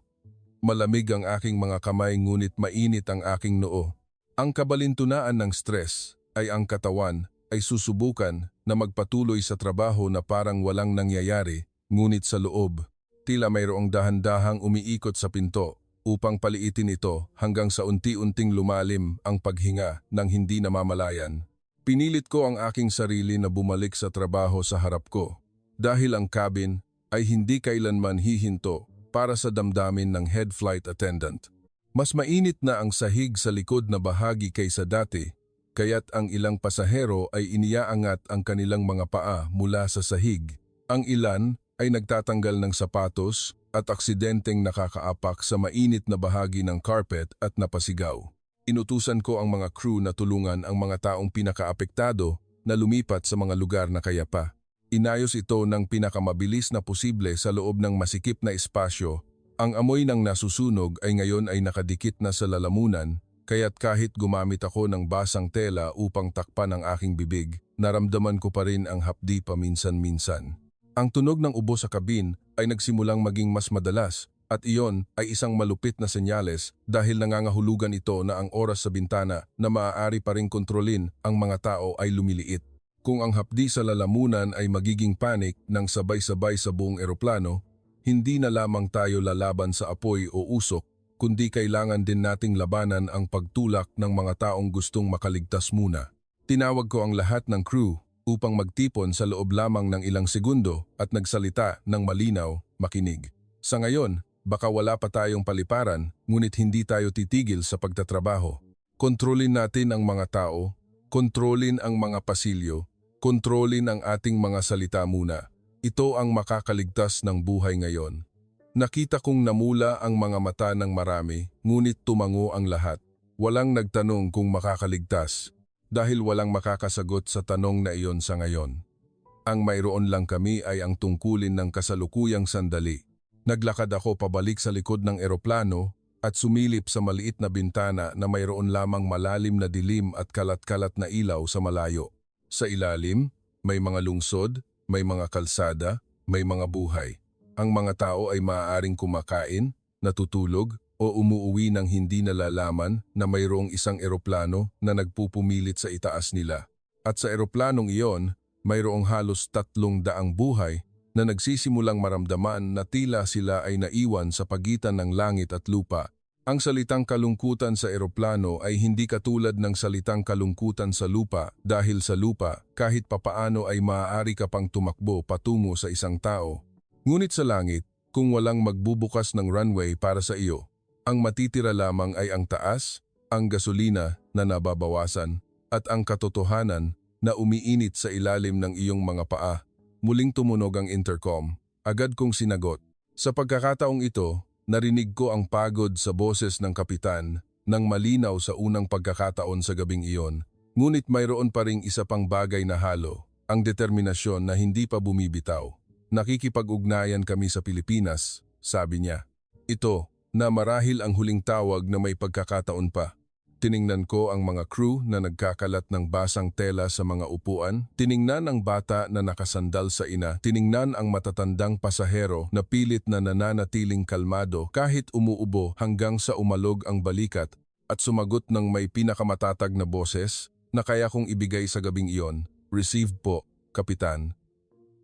Malamig ang aking mga kamay ngunit mainit ang aking noo. Ang kabalintunaan ng stress ay ang katawan ay susubukan na magpatuloy sa trabaho na parang walang nangyayari, ngunit sa loob, tila mayroong dahan-dahang umiikot sa pinto, upang paliitin ito hanggang sa unti-unting lumalim ang paghinga ng hindi namamalayan. Pinilit ko ang aking sarili na bumalik sa trabaho sa harap ko dahil ang cabin ay hindi kailanman hihinto para sa damdamin ng head flight attendant. Mas mainit na ang sahig sa likod na bahagi kaysa dati, kaya't ang ilang pasahero ay iniaangat ang kanilang mga paa mula sa sahig. Ang ilan ay nagtatanggal ng sapatos at aksidenteng nakakaapak sa mainit na bahagi ng carpet at napasigaw. Inutusan ko ang mga crew na tulungan ang mga taong pinakaapektado na lumipat sa mga lugar na kaya pa. Inayos ito ng pinakamabilis na posible sa loob ng masikip na espasyo. Ang amoy ng nasusunog ay ngayon ay nakadikit na sa lalamunan, kaya't kahit gumamit ako ng basang tela upang takpan ang aking bibig, naramdaman ko pa rin ang hapdi paminsan-minsan. Ang tunog ng ubo sa kabin ay nagsimulang maging mas madalas at iyon ay isang malupit na senyales dahil nangangahulugan ito na ang oras sa bintana na maaari pa ring kontrolin ang mga tao ay lumiliit. Kung ang hapdi sa lalamunan ay magiging panik ng sabay-sabay sa buong eroplano, hindi na lamang tayo lalaban sa apoy o usok, kundi kailangan din nating labanan ang pagtulak ng mga taong gustong makaligtas muna. Tinawag ko ang lahat ng crew upang magtipon sa loob lamang ng ilang segundo at nagsalita ng malinaw, makinig. Sa ngayon, baka wala pa tayong paliparan, ngunit hindi tayo titigil sa pagtatrabaho. Kontrolin natin ang mga tao, kontrolin ang mga pasilyo, kontrolin ang ating mga salita muna. Ito ang makakaligtas ng buhay ngayon. Nakita kong namula ang mga mata ng marami, ngunit tumango ang lahat. Walang nagtanong kung makakaligtas, dahil walang makakasagot sa tanong na iyon sa ngayon. Ang mayroon lang kami ay ang tungkulin ng kasalukuyang sandali. Naglakad ako pabalik sa likod ng eroplano at sumilip sa maliit na bintana na mayroon lamang malalim na dilim at kalat-kalat na ilaw sa malayo. Sa ilalim, may mga lungsod, may mga kalsada, may mga buhay. Ang mga tao ay maaaring kumakain, natutulog, o umuuwi ng hindi nalalaman na mayroong isang eroplano na nagpupumilit sa itaas nila. At sa eroplanong iyon, mayroong halos 300 buhay na nagsisimulang maramdaman na tila sila ay naiwan sa pagitan ng langit at lupa. Ang salitang kalungkutan sa eroplano ay hindi katulad ng salitang kalungkutan sa lupa dahil sa lupa kahit papaano ay maaari ka pang tumakbo patungo sa isang tao. Ngunit sa langit, kung walang magbubukas ng runway para sa iyo, ang matitira lamang ay ang taas, ang gasolina na nababawasan, at ang katotohanan na umiinit sa ilalim ng iyong mga paa. Muling tumunog ang intercom. Agad kong sinagot. Sa pagkakataong ito, narinig ko ang pagod sa boses ng kapitan nang malinaw sa unang pagkakataon sa gabing iyon. Ngunit mayroon pa ring isa pang bagay na halo, ang determinasyon na hindi pa bumibitaw. Nakikipag-ugnayan kami sa Pilipinas, sabi niya. Ito, na marahil ang huling tawag na may pagkakataon pa. Tiningnan ko ang mga crew na nagkakalat ng basang tela sa mga upuan, tiningnan ang bata na nakasandal sa ina, tiningnan ang matatandang pasahero na pilit na nananatiling kalmado kahit umuubo hanggang sa umalog ang balikat at sumagot ng may pinakamatatag na boses na kaya kong ibigay sa gabing iyon. Received po, Kapitan.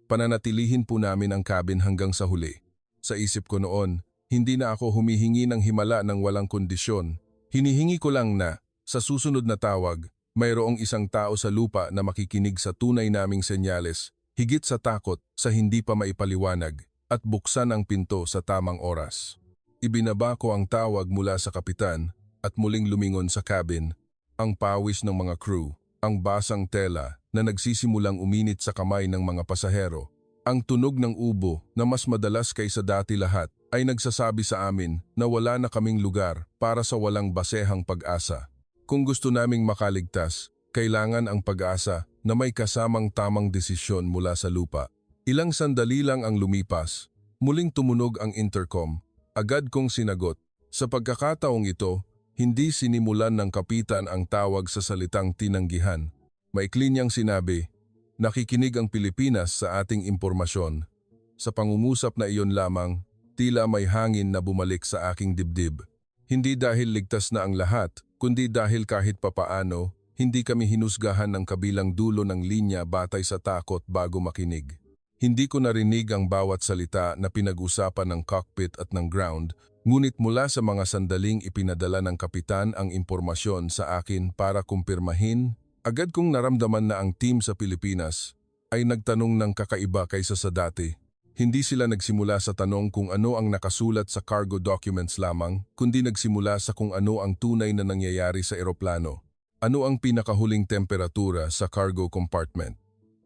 Pananatilihin po namin ang cabin hanggang sa huli. Sa isip ko noon, hindi na ako humihingi ng himala ng walang kondisyon. Hinihingi ko lang na, sa susunod na tawag, mayroong isang tao sa lupa na makikinig sa tunay naming senyales, higit sa takot sa hindi pa maipaliwanag, at buksan ang pinto sa tamang oras. Ibinaba ko ang tawag mula sa kapitan at muling lumingon sa cabin, ang pawis ng mga crew, ang basang tela na nagsisimulang uminit sa kamay ng mga pasahero, ang tunog ng ubo na mas madalas kaysa dati lahat, ay nagsasabi sa amin na wala na kaming lugar para sa walang basehang pag-asa. Kung gusto naming makaligtas, kailangan ang pag-asa na may kasamang tamang desisyon mula sa lupa. Ilang sandali lang ang lumipas, muling tumunog ang intercom. Agad kong sinagot. Sa pagkakataong ito, hindi sinimulan ng kapitan ang tawag sa salitang tinanggihan. Maikli niyang sinabi, nakikinig ang Pilipinas sa ating impormasyon. Sa pangungusap na iyon lamang, tila may hangin na bumalik sa aking dibdib. Hindi dahil ligtas na ang lahat, kundi dahil kahit papaano, hindi kami hinusgahan ng kabilang dulo ng linya batay sa takot bago makinig. Hindi ko narinig ang bawat salita na pinag-usapan ng cockpit at ng ground, Ngunit mula sa mga sandaling ipinadala ng kapitan ang impormasyon sa akin para kumpirmahin, agad kong naramdaman na ang team sa Pilipinas ay nagtanong ng kakaiba kaysa sa dati. Hindi sila nagsimula sa tanong kung ano ang nakasulat sa cargo documents lamang, kundi nagsimula sa kung ano ang tunay na nangyayari sa eroplano. Ano ang pinakahuling temperatura sa cargo compartment?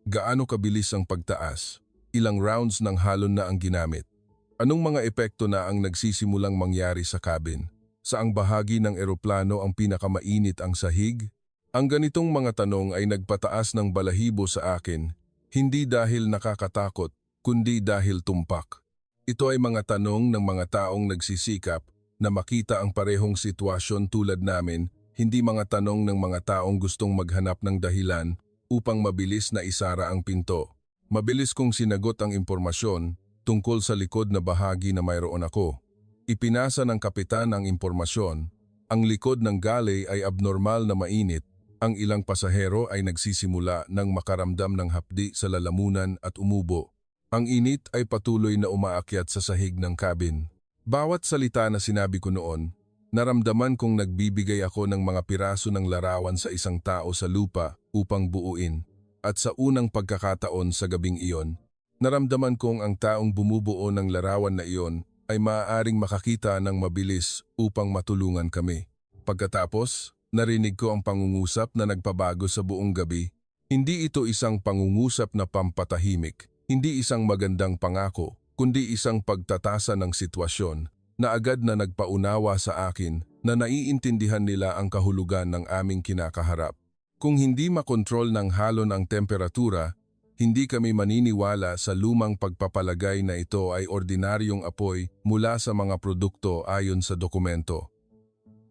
Gaano kabilis ang pagtaas? Ilang rounds ng halon na ang ginamit? Anong mga epekto na ang nagsisimulang mangyari sa cabin? Saang bahagi ng eroplano ang pinakamainit ang sahig? Ang ganitong mga tanong ay nagpataas ng balahibo sa akin, hindi dahil nakakatakot, kundi dahil tumpak. Ito ay mga tanong ng mga taong nagsisikap na makita ang parehong sitwasyon tulad namin, hindi mga tanong ng mga taong gustong maghanap ng dahilan upang mabilis na isara ang pinto. Mabilis kong sinagot ang impormasyon tungkol sa likod na bahagi na mayroon ako. Ipinasa ng kapitan ang impormasyon. Ang likod ng galley ay abnormal na mainit. Ang ilang pasahero ay nagsisimula ng makaramdam ng hapdi sa lalamunan at umubo. Ang init ay patuloy na umaakyat sa sahig ng cabin. Bawat salita na sinabi ko noon, naramdaman kong nagbibigay ako ng mga piraso ng larawan sa isang tao sa lupa upang buuin. At sa unang pagkakataon sa gabing iyon, naramdaman kong ang taong bumubuo ng larawan na iyon ay maaaring makakita ng mabilis upang matulungan kami. Pagkatapos, narinig ko ang pangungusap na nagpabago sa buong gabi. Hindi ito isang pangungusap na pampatahimik, hindi isang magandang pangako, kundi isang pagtatasa ng sitwasyon na agad na nagpaunawa sa akin na naiintindihan nila ang kahulugan ng aming kinakaharap. Kung hindi makontrol ng halon ang temperatura, hindi kami maniniwala sa lumang pagpapalagay na ito ay ordinaryong apoy mula sa mga produkto ayon sa dokumento.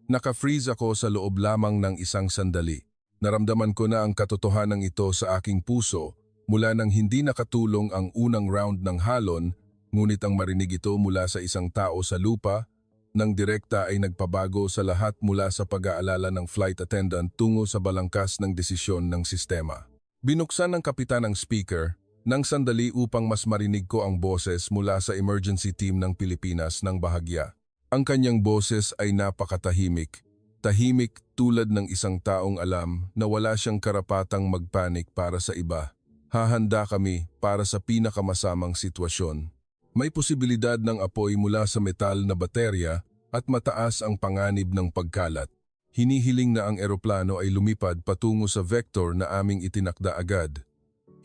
Naka-freeze ako sa loob lamang ng isang sandali. Naramdaman ko na ang katotohanan ito sa aking puso mula nang hindi nakatulong ang unang round ng halon, ngunit ang marinig ito mula sa isang tao sa lupa, nang direkta ay nagpabago sa lahat mula sa pag-aalala ng flight attendant tungo sa balangkas ng desisyon ng sistema. Binuksan ng kapitan ang speaker nang sandali upang mas marinig ko ang boses mula sa emergency team ng Pilipinas ng bahagya. Ang kanyang boses ay napakatahimik. Tahimik tulad ng isang taong alam na wala siyang karapatang magpanik para sa iba. Hahanda kami para sa pinakamasamang sitwasyon. May posibilidad ng apoy mula sa metal na baterya at mataas ang panganib ng pagkalat. Hinihiling na ang eroplano ay lumipad patungo sa vector na aming itinakda agad.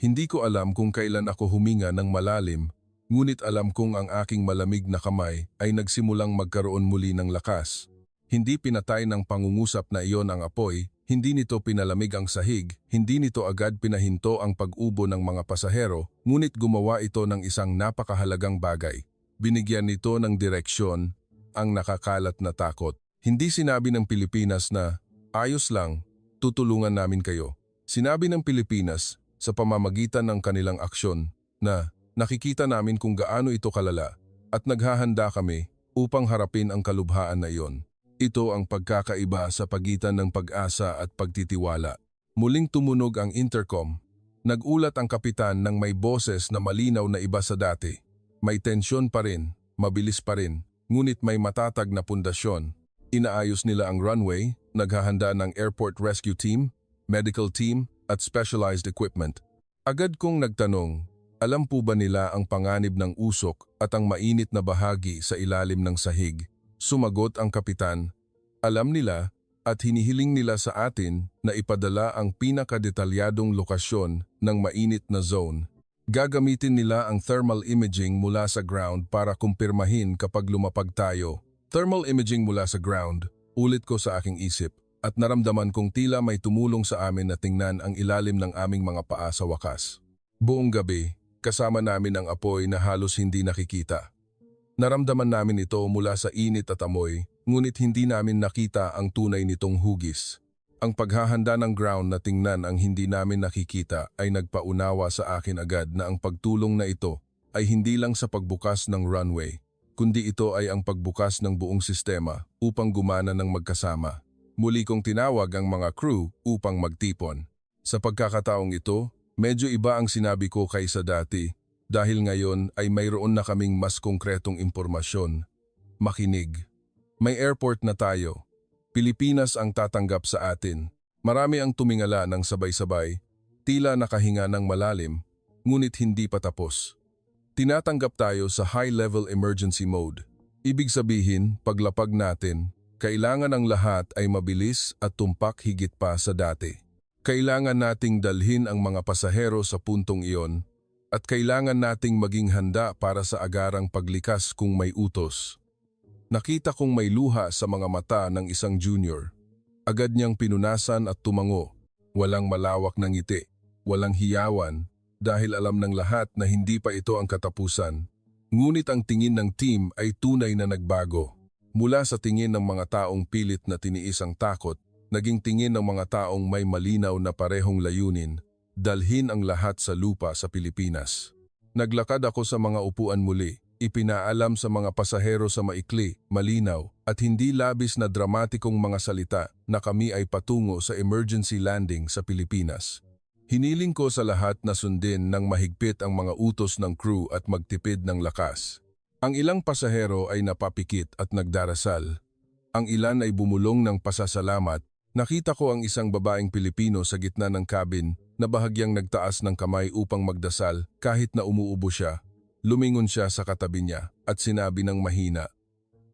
Hindi ko alam kung kailan ako huminga ng malalim, ngunit alam kong ang aking malamig na kamay ay nagsimulang magkaroon muli ng lakas. Hindi pinatay ng pangungusap na iyon ang apoy, hindi nito pinalamig ang sahig, hindi nito agad pinahinto ang pag-ubo ng mga pasahero, ngunit gumawa ito ng isang napakahalagang bagay. Binigyan nito ng direksyon ang nakakalat na takot. Hindi sinabi ng Pilipinas na, ayos lang, tutulungan namin kayo. Sinabi ng Pilipinas sa pamamagitan ng kanilang aksyon na nakikita namin kung gaano ito kalala at naghahanda kami upang harapin ang kalubhaan na iyon. Ito ang pagkakaiba sa pagitan ng pag-asa at pagtitiwala. Muling tumunog ang intercom. Nagulat ang kapitan ng may boses na malinaw na iba sa dati. May tensyon pa rin, mabilis pa rin, ngunit may matatag na pundasyon. Inaayos nila ang runway, naghahanda ng airport rescue team, medical team at specialized equipment. Agad kong nagtanong, alam po ba nila ang panganib ng usok at ang mainit na bahagi sa ilalim ng sahig? Sumagot ang kapitan, alam nila at hinihiling nila sa atin na ipadala ang pinakadetalyadong lokasyon ng mainit na zone. Gagamitin nila ang thermal imaging mula sa ground para kumpirmahin kapag lumapag tayo. Thermal imaging mula sa ground, ulit ko sa aking isip at naramdaman kong tila may tumulong sa amin na tingnan ang ilalim ng aming mga paa sa wakas. Buong gabi, kasama namin ang apoy na halos hindi nakikita. Naramdaman namin ito mula sa init at amoy, ngunit hindi namin nakita ang tunay nitong hugis. Ang paghahanda ng ground na tingnan ang hindi namin nakikita ay nagpaunawa sa akin agad na ang pagtulong na ito ay hindi lang sa pagbukas ng runway, kundi ito ay ang pagbukas ng buong sistema upang gumana ng magkasama. Muli kong tinawag ang mga crew upang magtipon. Sa pagkakataong ito, medyo iba ang sinabi ko kaysa dati. Dahil ngayon ay mayroon na kaming mas konkretong impormasyon. makinig. May airport na tayo. Pilipinas ang tatanggap sa atin. Marami ang tumingala ng sabay-sabay, tila nakahinga ng malalim, ngunit hindi pa tapos. Tinatanggap tayo sa high-level emergency mode. Ibig sabihin, paglapag natin, kailangan ang lahat ay mabilis at tumpak higit pa sa dati. Kailangan nating dalhin ang mga pasahero sa puntong iyon at kailangan nating maging handa para sa agarang paglikas kung may utos. Nakita kong may luha sa mga mata ng isang junior. Agad niyang pinunasan at tumango. Walang malawak na ngiti, walang hiyawan, dahil alam ng lahat na hindi pa ito ang katapusan. Ngunit ang tingin ng team ay tunay na nagbago. Mula sa tingin ng mga taong pilit na tiniis ang takot, naging tingin ng mga taong may malinaw na parehong layunin, dalhin ang lahat sa lupa sa Pilipinas. Naglakad ako sa mga upuan muli. Ipinaalam sa mga pasahero sa maikli, malinaw, at hindi labis na dramatikong mga salita na kami ay patungo sa emergency landing sa Pilipinas. Hiniling ko sa lahat na sundin ng mahigpit ang mga utos ng crew at magtipid ng lakas. Ang ilang pasahero ay napapikit at nagdarasal. Ang ilan ay bumulong ng pasasalamat. Nakita ko ang isang babaeng Pilipino sa gitna ng cabin na bahagyang nagtaas ng kamay upang magdasal kahit na umuubo siya. Lumingon siya sa katabi niya at sinabi ng mahina,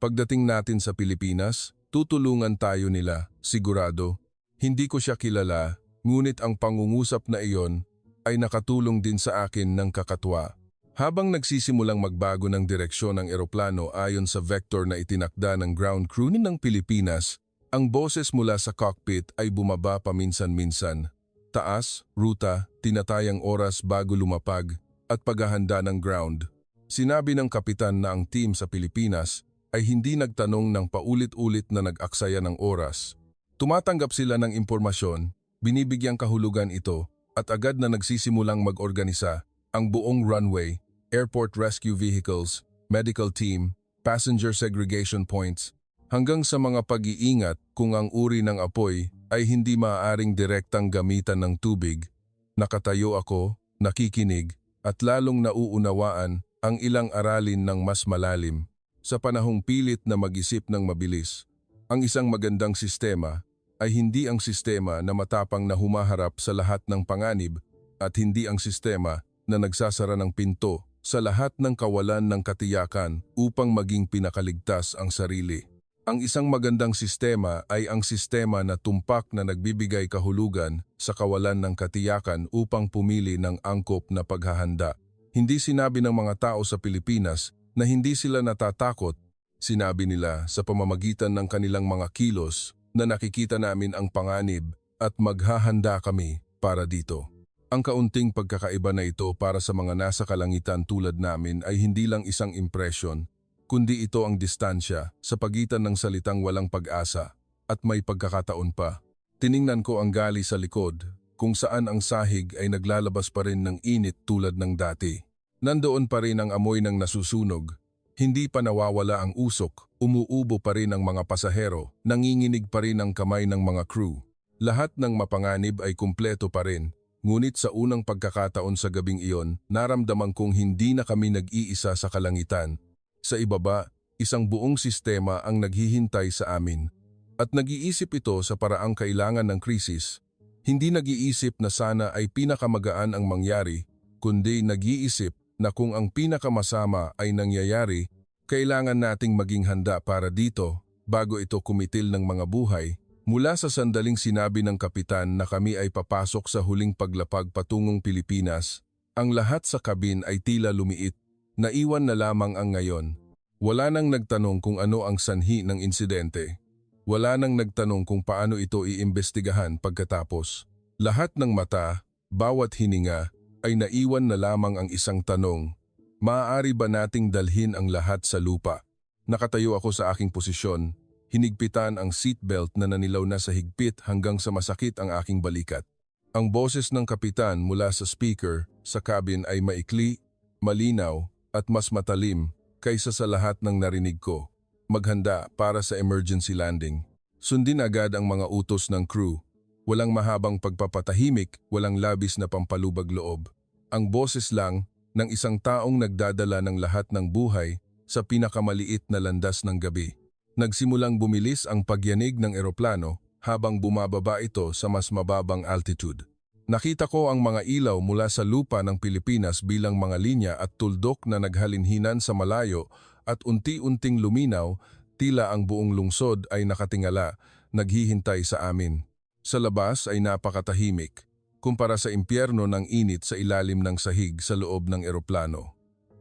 "Pagdating natin sa Pilipinas, tutulungan tayo nila, sigurado." Hindi ko siya kilala, ngunit ang pangungusap na iyon ay nakatulong din sa akin ng kakatwa. Habang nagsisimulang magbago ng direksyon ng eroplano ayon sa vector na itinakda ng ground crew ng Pilipinas, ang boses mula sa cockpit ay bumaba paminsan-minsan. Taas, ruta, tinatayang oras bago lumapag, at paghahanda ng ground. Sinabi ng kapitan na ang team sa Pilipinas ay hindi nagtanong ng paulit-ulit na nag-aksaya ng oras. Tumatanggap sila ng impormasyon, binibigyang kahulugan ito, at agad na nagsisimulang mag-organisa ang buong runway, airport rescue vehicles, medical team, passenger segregation points, hanggang sa mga pag-iingat kung ang uri ng apoy ay hindi maaaring direktang gamitan ng tubig. Nakatayo ako, nakikinig, at lalong nauunawaan ang ilang aralin ng mas malalim. Sa panahong pilit na mag-isip ng mabilis, ang isang magandang sistema ay hindi ang sistema na matapang na humaharap sa lahat ng panganib at hindi ang sistema na nagsasara ng pinto sa lahat ng kawalan ng katiyakan upang maging pinakaligtas ang sarili. Ang isang magandang sistema ay ang sistema na tumpak na nagbibigay kahulugan sa kawalan ng katiyakan upang pumili ng angkop na paghahanda. Hindi sinabi ng mga tao sa Pilipinas na hindi sila natatakot. Sinabi nila sa pamamagitan ng kanilang mga kilos na nakikita namin ang panganib at maghahanda kami para dito. Ang kaunting pagkakaiba na ito para sa mga nasa kalangitan tulad namin ay hindi lang isang impresyon, kundi ito ang distansya sa pagitan ng salitang walang pag-asa at may pagkakataon pa. Tiningnan ko ang gali sa likod, kung saan ang sahig ay naglalabas pa rin ng init tulad ng dati. Nandoon pa rin ang amoy ng nasusunog, hindi pa nawawala ang usok, umuubo pa rin ang mga pasahero, nanginginig pa rin ang kamay ng mga crew. Lahat ng mapanganib ay kumpleto pa rin, ngunit sa unang pagkakataon sa gabing iyon, naramdaman kong hindi na kami nag-iisa sa kalangitan. Sa ibaba, isang buong sistema ang naghihintay sa amin. At nag-iisip ito sa paraang kailangan ng krisis. Hindi nag-iisip na sana ay pinakamagaan ang mangyari, kundi nag-iisip na kung ang pinakamasama ay nangyayari, kailangan nating maging handa para dito bago ito kumitil ng mga buhay. Mula sa sandaling sinabi ng kapitan na kami ay papasok sa huling paglapag patungong Pilipinas, ang lahat sa kabin ay tila lumiit. Naiwan na lamang ang ngayon. Wala nang nagtanong kung ano ang sanhi ng insidente. Wala nang nagtanong kung paano ito iimbestigahan pagkatapos. Lahat ng mata, bawat hininga, ay naiwan na lamang ang isang tanong. Maaari ba nating dalhin ang lahat sa lupa? Nakatayo ako sa aking posisyon. Hinigpitan ang seatbelt na nanilaw na sa higpit hanggang sa masakit ang aking balikat. Ang boses ng kapitan mula sa speaker sa cabin ay maikli, malinaw, at mas matalim kaysa sa lahat ng narinig ko. Maghanda para sa emergency landing. Sundin agad ang mga utos ng crew. Walang mahabang pagpapatahimik, walang labis na pampalubag loob. Ang boses lang ng isang taong nagdadala ng lahat ng buhay sa pinakamaliit na landas ng gabi. Nagsimulang bumilis ang pagyanig ng eroplano habang bumababa ito sa mas mababang altitude. Nakita ko ang mga ilaw mula sa lupa ng Pilipinas bilang mga linya at tuldok na naghalinhinan sa malayo at unti-unting luminaw, tila ang buong lungsod ay nakatingala, naghihintay sa amin. Sa labas ay napakatahimik, kumpara sa impyerno ng init sa ilalim ng sahig sa loob ng eroplano.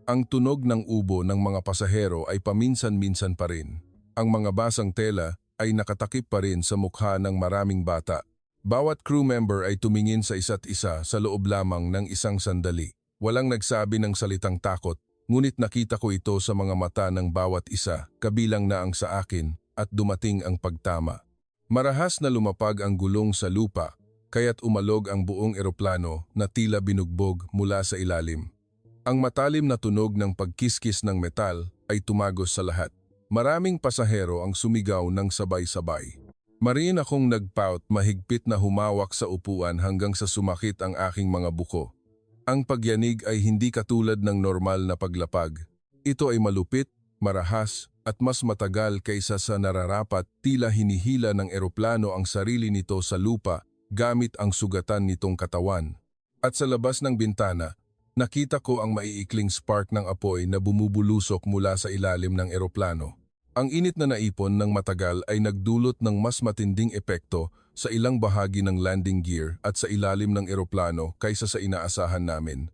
Ang tunog ng ubo ng mga pasahero ay paminsan-minsan pa rin. Ang mga basang tela ay nakatakip pa rin sa mukha ng maraming bata. Bawat crew member ay tumingin sa isa't isa sa loob lamang ng isang sandali. Walang nagsabi ng salitang takot, ngunit nakita ko ito sa mga mata ng bawat isa, kabilang na ang sa akin, at dumating ang pagtama. Marahas na lumapag ang gulong sa lupa, kaya't umalog ang buong eroplano na tila binugbog mula sa ilalim. Ang matalim na tunog ng pagkiskis ng metal ay tumagos sa lahat. Maraming pasahero ang sumigaw ng sabay-sabay. Mariin akong nagpout, mahigpit na humawak sa upuan hanggang sa sumakit ang aking mga buko. Ang pagyanig ay hindi katulad ng normal na paglapag. Ito ay malupit, marahas, at mas matagal kaysa sa nararapat, tila hinihila ng eroplano ang sarili nito sa lupa gamit ang sugatan nitong katawan. At sa labas ng bintana, nakita ko ang maiikling spark ng apoy na bumubulusok mula sa ilalim ng eroplano. Ang init na naipon ng matagal ay nagdulot ng mas matinding epekto sa ilang bahagi ng landing gear at sa ilalim ng eroplano kaysa sa inaasahan namin.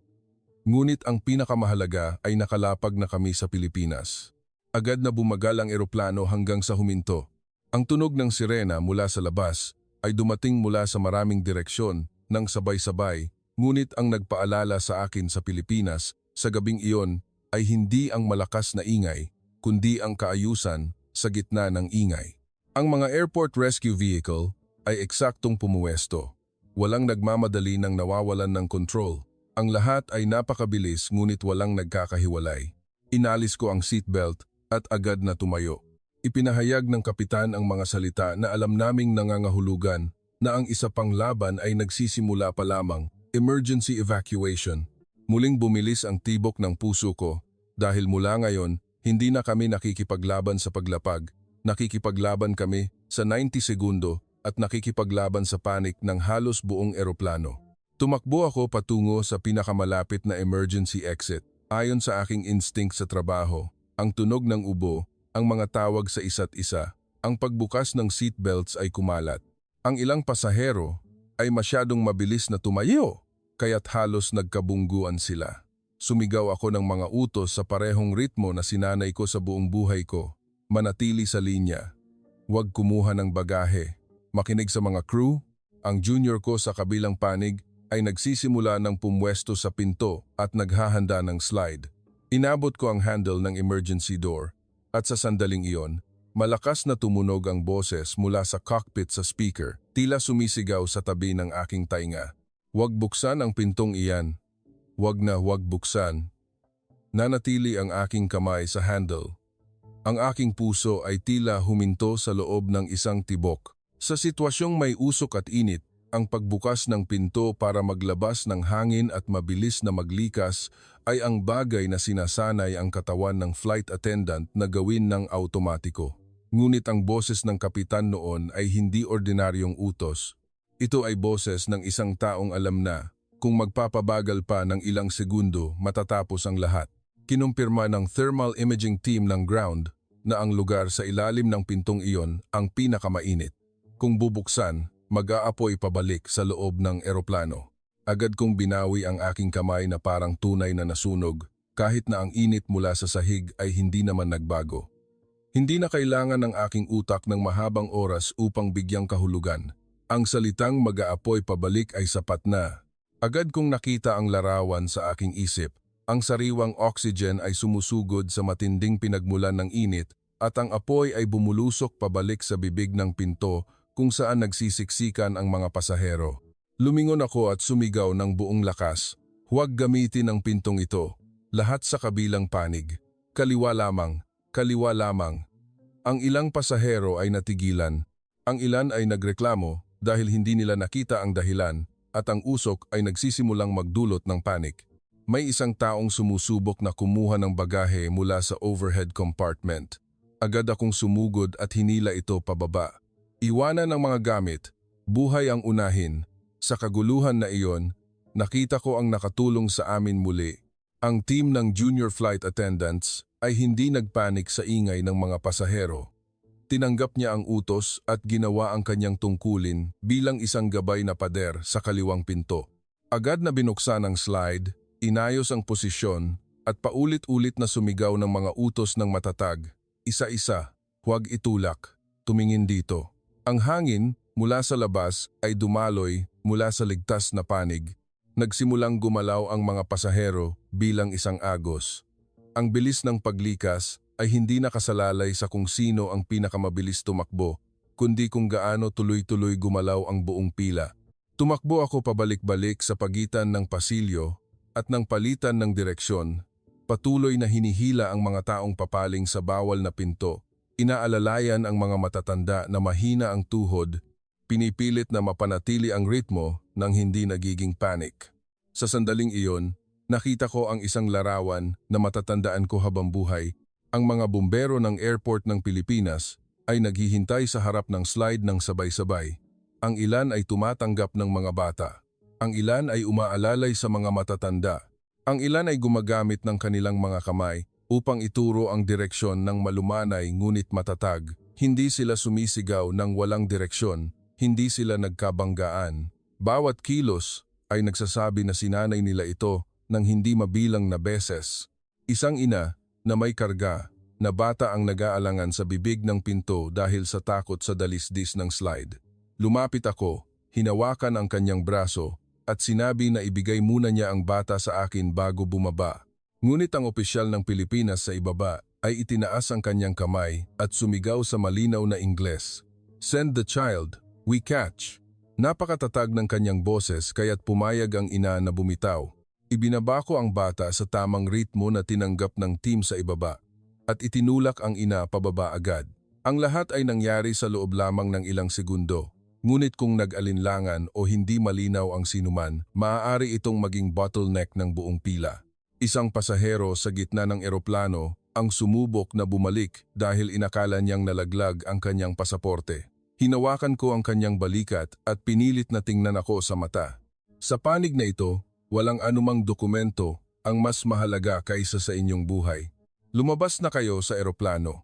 Ngunit ang pinakamahalaga ay nakalapag na kami sa Pilipinas. Agad na bumagal ang eroplano hanggang sa huminto. Ang tunog ng sirena mula sa labas ay dumating mula sa maraming direksyon ng sabay-sabay, ngunit ang nagpaalala sa akin sa Pilipinas sa gabing iyon ay hindi ang malakas na ingay, kundi ang kaayusan sa gitna ng ingay. Ang mga airport rescue vehicle ay eksaktong pumuwesto. Walang nagmamadali ng nawawalan ng control. Ang lahat ay napakabilis ngunit walang nagkakahiwalay. Inalis ko ang seatbelt at agad na tumayo. Ipinahayag ng kapitan ang mga salita na alam naming nangangahulugan na ang isa pang laban ay nagsisimula pa lamang, emergency evacuation. Muling bumilis ang tibok ng puso ko dahil mula ngayon, hindi na kami nakikipaglaban sa paglapag, nakikipaglaban kami sa 90 segundo at nakikipaglaban sa panik ng halos buong eroplano. Tumakbo ako patungo sa pinakamalapit na emergency exit. Ayon sa aking instinct sa trabaho, ang tunog ng ubo, ang mga tawag sa isa't isa, ang pagbukas ng seatbelts ay kumalat. Ang ilang pasahero ay masyadong mabilis na tumayo, kaya't halos nagkabungguan sila. Sumigaw ako ng mga utos sa parehong ritmo na sinanay ko sa buong buhay ko. Manatili sa linya. Huwag kumuha ng bagahe. Makinig sa mga crew. Ang junior ko sa kabilang panig ay nagsisimula ng pumwesto sa pinto at naghahanda ng slide. Inabot ko ang handle ng emergency door at sa sandaling iyon, malakas na tumunog ang boses mula sa cockpit sa speaker, tila sumisigaw sa tabi ng aking tainga. Huwag buksan ang pintong iyan. Huwag na huwag buksan. Nanatili ang aking kamay sa handle. Ang aking puso ay tila huminto sa loob ng isang tibok. Sa sitwasyong may usok at init, ang pagbukas ng pinto para maglabas ng hangin at mabilis na maglikas ay ang bagay na sinasanay ang katawan ng flight attendant na gawin ng automatiko. Ngunit ang boses ng kapitan noon ay hindi ordinaryong utos. Ito ay boses ng isang taong alam na kung magpapabagal pa ng ilang segundo matatapos ang lahat. Kinumpirma ng thermal imaging team ng ground na ang lugar sa ilalim ng pintong iyon ang pinakamainit. Kung bubuksan, mag-aapoy pabalik sa loob ng eroplano. Agad kong binawi ang aking kamay na parang tunay na nasunog, kahit na ang init mula sa sahig ay hindi naman nagbago. Hindi na kailangan ng aking utak ng mahabang oras upang bigyang kahulugan. Ang salitang mag-aapoy pabalik ay sapat na. Agad kong nakita ang larawan sa aking isip. Ang sariwang oxygen ay sumusugod sa matinding pinagmulan ng init at ang apoy ay bumulusok pabalik sa bibig ng pinto kung saan nagsisiksikan ang mga pasahero. Lumingon ako at sumigaw ng buong lakas. Huwag gamitin ang pintong ito. Lahat sa kabilang panig. Kaliwa lamang, kaliwa lamang. Ang ilang pasahero ay natigilan. Ang ilan ay nagreklamo dahil hindi nila nakita ang dahilan at ang usok ay nagsisimulang magdulot ng panik. may isang taong sumusubok na kumuha ng bagahe mula sa overhead compartment. Agad akong sumugod at hinila ito pababa. Iwanan ang mga gamit, buhay ang unahin. Sa kaguluhan na iyon, nakita ko ang nakatulong sa amin muli. Ang team ng junior flight attendants ay hindi nagpanik sa ingay ng mga pasahero. Tinanggap niya ang utos at ginawa ang kanyang tungkulin bilang isang gabay na pader sa kaliwang pinto. Agad na binuksan ang slide, inayos ang posisyon at paulit-ulit na sumigaw ng mga utos ng matatag. Isa-isa, huwag itulak, tumingin dito. Ang hangin mula sa labas ay dumaloy mula sa ligtas na panig. Nagsimulang gumalaw ang mga pasahero bilang isang agos. Ang bilis ng paglikas ay hindi nakasalalay sa kung sino ang pinakamabilis tumakbo, kundi kung gaano tuloy-tuloy gumalaw ang buong pila. Tumakbo ako pabalik-balik sa pagitan ng pasilyo at ng palitan ng direksyon. Patuloy na hinihila ang mga taong papaling sa bawal na pinto. Inaalalayan ang mga matatanda na mahina ang tuhod, pinipilit na mapanatili ang ritmo nang hindi nagiging panic. Sa sandaling iyon, nakita ko ang isang larawan na matatandaan ko habang buhay. Ang mga bumbero ng airport ng Pilipinas ay naghihintay sa harap ng slide ng sabay-sabay. Ang ilan ay tumatanggap ng mga bata. Ang ilan ay umaalalay sa mga matatanda. Ang ilan ay gumagamit ng kanilang mga kamay upang ituro ang direksyon ng malumanay ngunit matatag. Hindi sila sumisigaw ng walang direksyon, hindi sila nagkabanggaan. Bawat kilos ay nagsasabi na sinanay nila ito ng hindi mabilang na beses. Isang ina na may karga na bata ang nag-aalangan sa bibig ng pinto dahil sa takot sa dalisdis ng slide. Lumapit ako, hinawakan ang kanyang braso at sinabi na ibigay muna niya ang bata sa akin bago bumaba. Ngunit ang opisyal ng Pilipinas sa ibaba ay itinaas ang kanyang kamay at sumigaw sa malinaw na Ingles. "Send the child, we catch." Napakatatag ng kanyang boses kaya't pumayag ang ina na bumitaw. Ibinaba ko ang bata sa tamang ritmo na tinanggap ng team sa ibaba at itinulak ang ina pababa agad. Ang lahat ay nangyari sa loob lamang ng ilang segundo. Ngunit kung nag-alinlangan o hindi malinaw ang sinuman, maaari itong maging bottleneck ng buong pila. Isang pasahero sa gitna ng eroplano ang sumubok na bumalik dahil inakala niyang nalaglag ang kanyang pasaporte. Hinawakan ko ang kanyang balikat at pinilit na tingnan ako sa mata. Sa panig na ito, walang anumang dokumento ang mas mahalaga kaysa sa inyong buhay. Lumabas na kayo sa eroplano.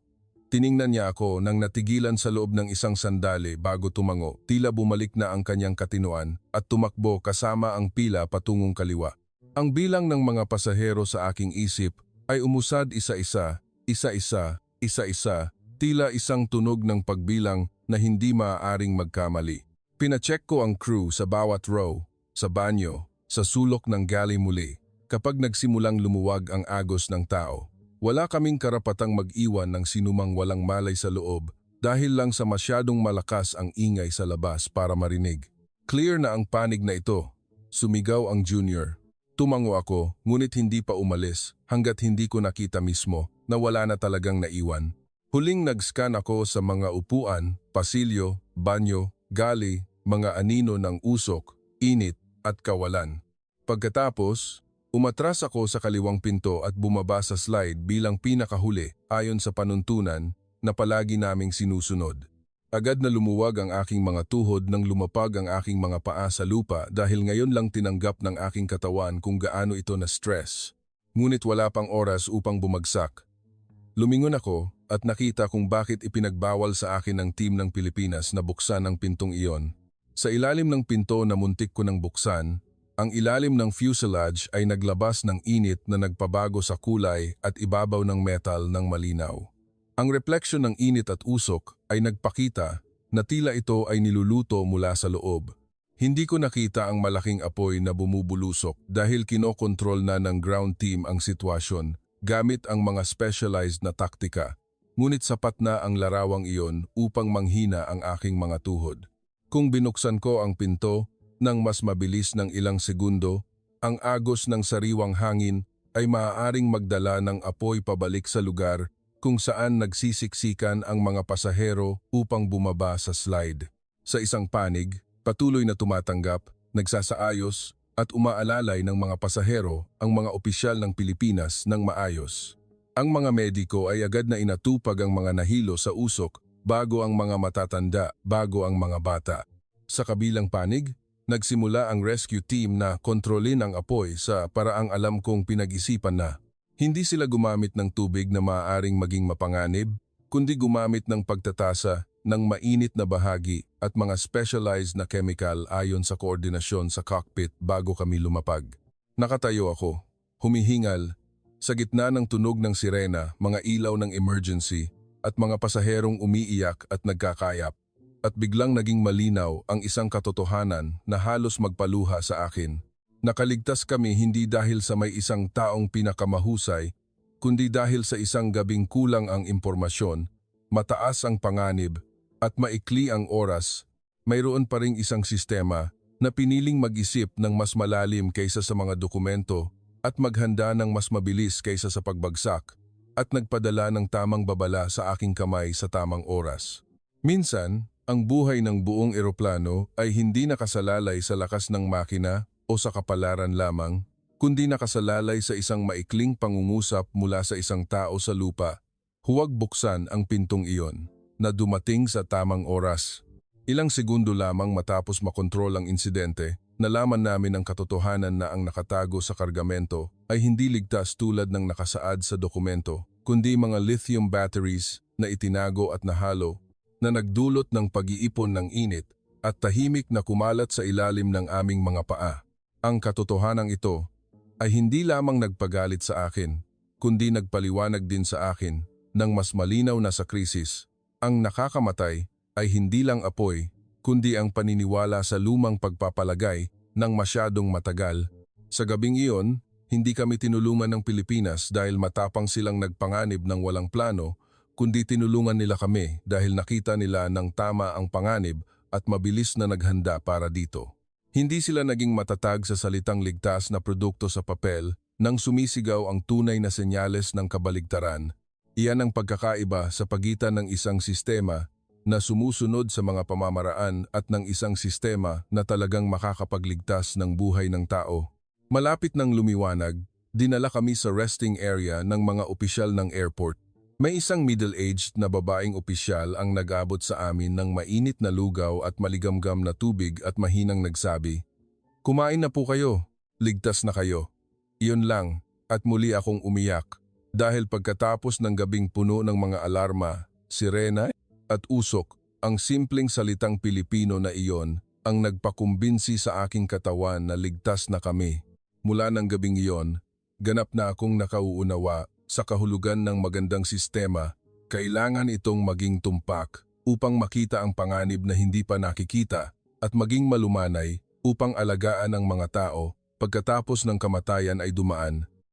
Tiningnan niya ako nang natigilan sa loob ng isang sandali bago tumango. Tila bumalik na ang kanyang katinuan at tumakbo kasama ang pila patungong kaliwa. Ang bilang ng mga pasahero sa aking isip ay umusad isa-isa, isa-isa, isa-isa, tila isang tunog ng pagbilang na hindi maaaring magkamali. Pinacheck ko ang crew sa bawat row, sa banyo, sa sulok ng galley muli. Kapag nagsimulang lumuwag ang agos ng tao, wala kaming karapatang mag-iwan ng sinumang walang malay sa loob dahil lang sa masyadong malakas ang ingay sa labas para marinig. Clear na ang panig na ito. Sumigaw ang junior. Tumango ako, ngunit hindi pa umalis hanggat hindi ko nakita mismo na wala na talagang naiwan. Huling nag-scan ako sa mga upuan, pasilyo, banyo, gali, mga anino ng usok, init at kawalan. Pagkatapos, umatras ako sa kaliwang pinto at bumaba sa slide bilang pinakahuli ayon sa panuntunan na palagi naming sinusunod. Agad na lumuwag ang aking mga tuhod nang lumapag ang aking mga paa sa lupa dahil ngayon lang tinanggap ng aking katawan kung gaano ito na-stress. Ngunit wala pang oras upang bumagsak. Lumingon ako at nakita kung bakit ipinagbawal sa akin ng team ng Pilipinas na buksan ang pintong iyon. Sa ilalim ng pinto na muntik ko nang buksan, ang ilalim ng fuselage ay naglabas ng init na nagpabago sa kulay at ibabaw ng metal ng malinaw. Ang refleksyon ng init at usok ay nagpakita na tila ito ay niluluto mula sa loob. Hindi ko nakita ang malaking apoy na bumubulusok dahil kinokontrol na ng ground team ang sitwasyon gamit ang mga specialized na taktika. Ngunit sapat na ang larawang iyon upang manghina ang aking mga tuhod. Kung binuksan ko ang pinto, nang mas mabilis ng ilang segundo, ang agos ng sariwang hangin ay maaaring magdala ng apoy pabalik sa lugar kung saan nagsisiksikan ang mga pasahero upang bumaba sa slide. Sa isang panig, patuloy na tumatanggap, nagsasaayos at umaalalay ng mga pasahero ang mga opisyal ng Pilipinas ng maayos. Ang mga mediko ay agad na inatupag ang mga nahilo sa usok bago ang mga matatanda, bago ang mga bata. Sa kabilang panig, nagsimula ang rescue team na kontrolin ang apoy sa paraang alam kong pinag-isipan na. Hindi sila gumamit ng tubig na maaaring maging mapanganib, kundi gumamit ng pagtatasa ng mainit na bahagi at mga specialized na chemical ayon sa koordinasyon sa cockpit bago kami lumapag. Nakatayo ako, humihingal, sa gitna ng tunog ng sirena, mga ilaw ng emergency at mga pasaherong umiiyak at nagkakayap. At biglang naging malinaw ang isang katotohanan na halos magpaluha sa akin. Nakaligtas kami hindi dahil sa may isang taong pinakamahusay, kundi dahil sa isang gabing kulang ang impormasyon, mataas ang panganib, at maikli ang oras. Mayroon pa ring isang sistema na piniling mag-isip ng mas malalim kaysa sa mga dokumento at maghanda ng mas mabilis kaysa sa pagbagsak at nagpadala ng tamang babala sa aking kamay sa tamang oras. Minsan, ang buhay ng buong eroplano ay hindi nakasalalay sa lakas ng makina o sa kapalaran lamang, kundi nakasalalay sa isang maikling pangungusap mula sa isang tao sa lupa. Huwag buksan ang pintong iyon na dumating sa tamang oras. Ilang segundo lamang matapos makontrol ang insidente, nalaman namin ang katotohanan na ang nakatago sa kargamento ay hindi ligtas tulad ng nakasaad sa dokumento, kundi mga lithium batteries na itinago at nahalo na nagdulot ng pag-iipon ng init at tahimik na kumalat sa ilalim ng aming mga paa. Ang katotohanang ito ay hindi lamang nagpagalit sa akin, kundi nagpaliwanag din sa akin ng mas malinaw na sa krisis. Ang nakakamatay ay hindi lang apoy, kundi ang paniniwala sa lumang pagpapalagay ng masyadong matagal. Sa gabing iyon, hindi kami tinulungan ng Pilipinas dahil matapang silang nagpanganib ng walang plano, kundi tinulungan nila kami dahil nakita nila ng tama ang panganib at mabilis na naghanda para dito. Hindi sila naging matatag sa salitang ligtas na produkto sa papel nang sumisigaw ang tunay na senyales ng kabaligtaran. Iyan ang pagkakaiba sa pagitan ng isang sistema na sumusunod sa mga pamamaraan at ng isang sistema na talagang makakapagligtas ng buhay ng tao. Malapit nang lumiwanag, dinala kami sa resting area ng mga opisyal ng airport. May isang middle-aged na babaeng opisyal ang nag-abot sa amin ng mainit na lugaw at maligamgam na tubig at mahinang nagsabi, "Kumain na po kayo, ligtas na kayo." Iyon lang, at muli akong umiyak dahil pagkatapos ng gabing puno ng mga alarma, sirena at usok, ang simpleng salitang Pilipino na iyon ang nagpakumbinsi sa aking katawan na ligtas na kami. Mula ng gabing iyon, ganap na akong nakauunawa sa kahulugan ng magandang sistema. Kailangan itong maging tumpak upang makita ang panganib na hindi pa nakikita at maging malumanay upang alagaan ang mga tao pagkatapos ng kamatayan ay dumaan.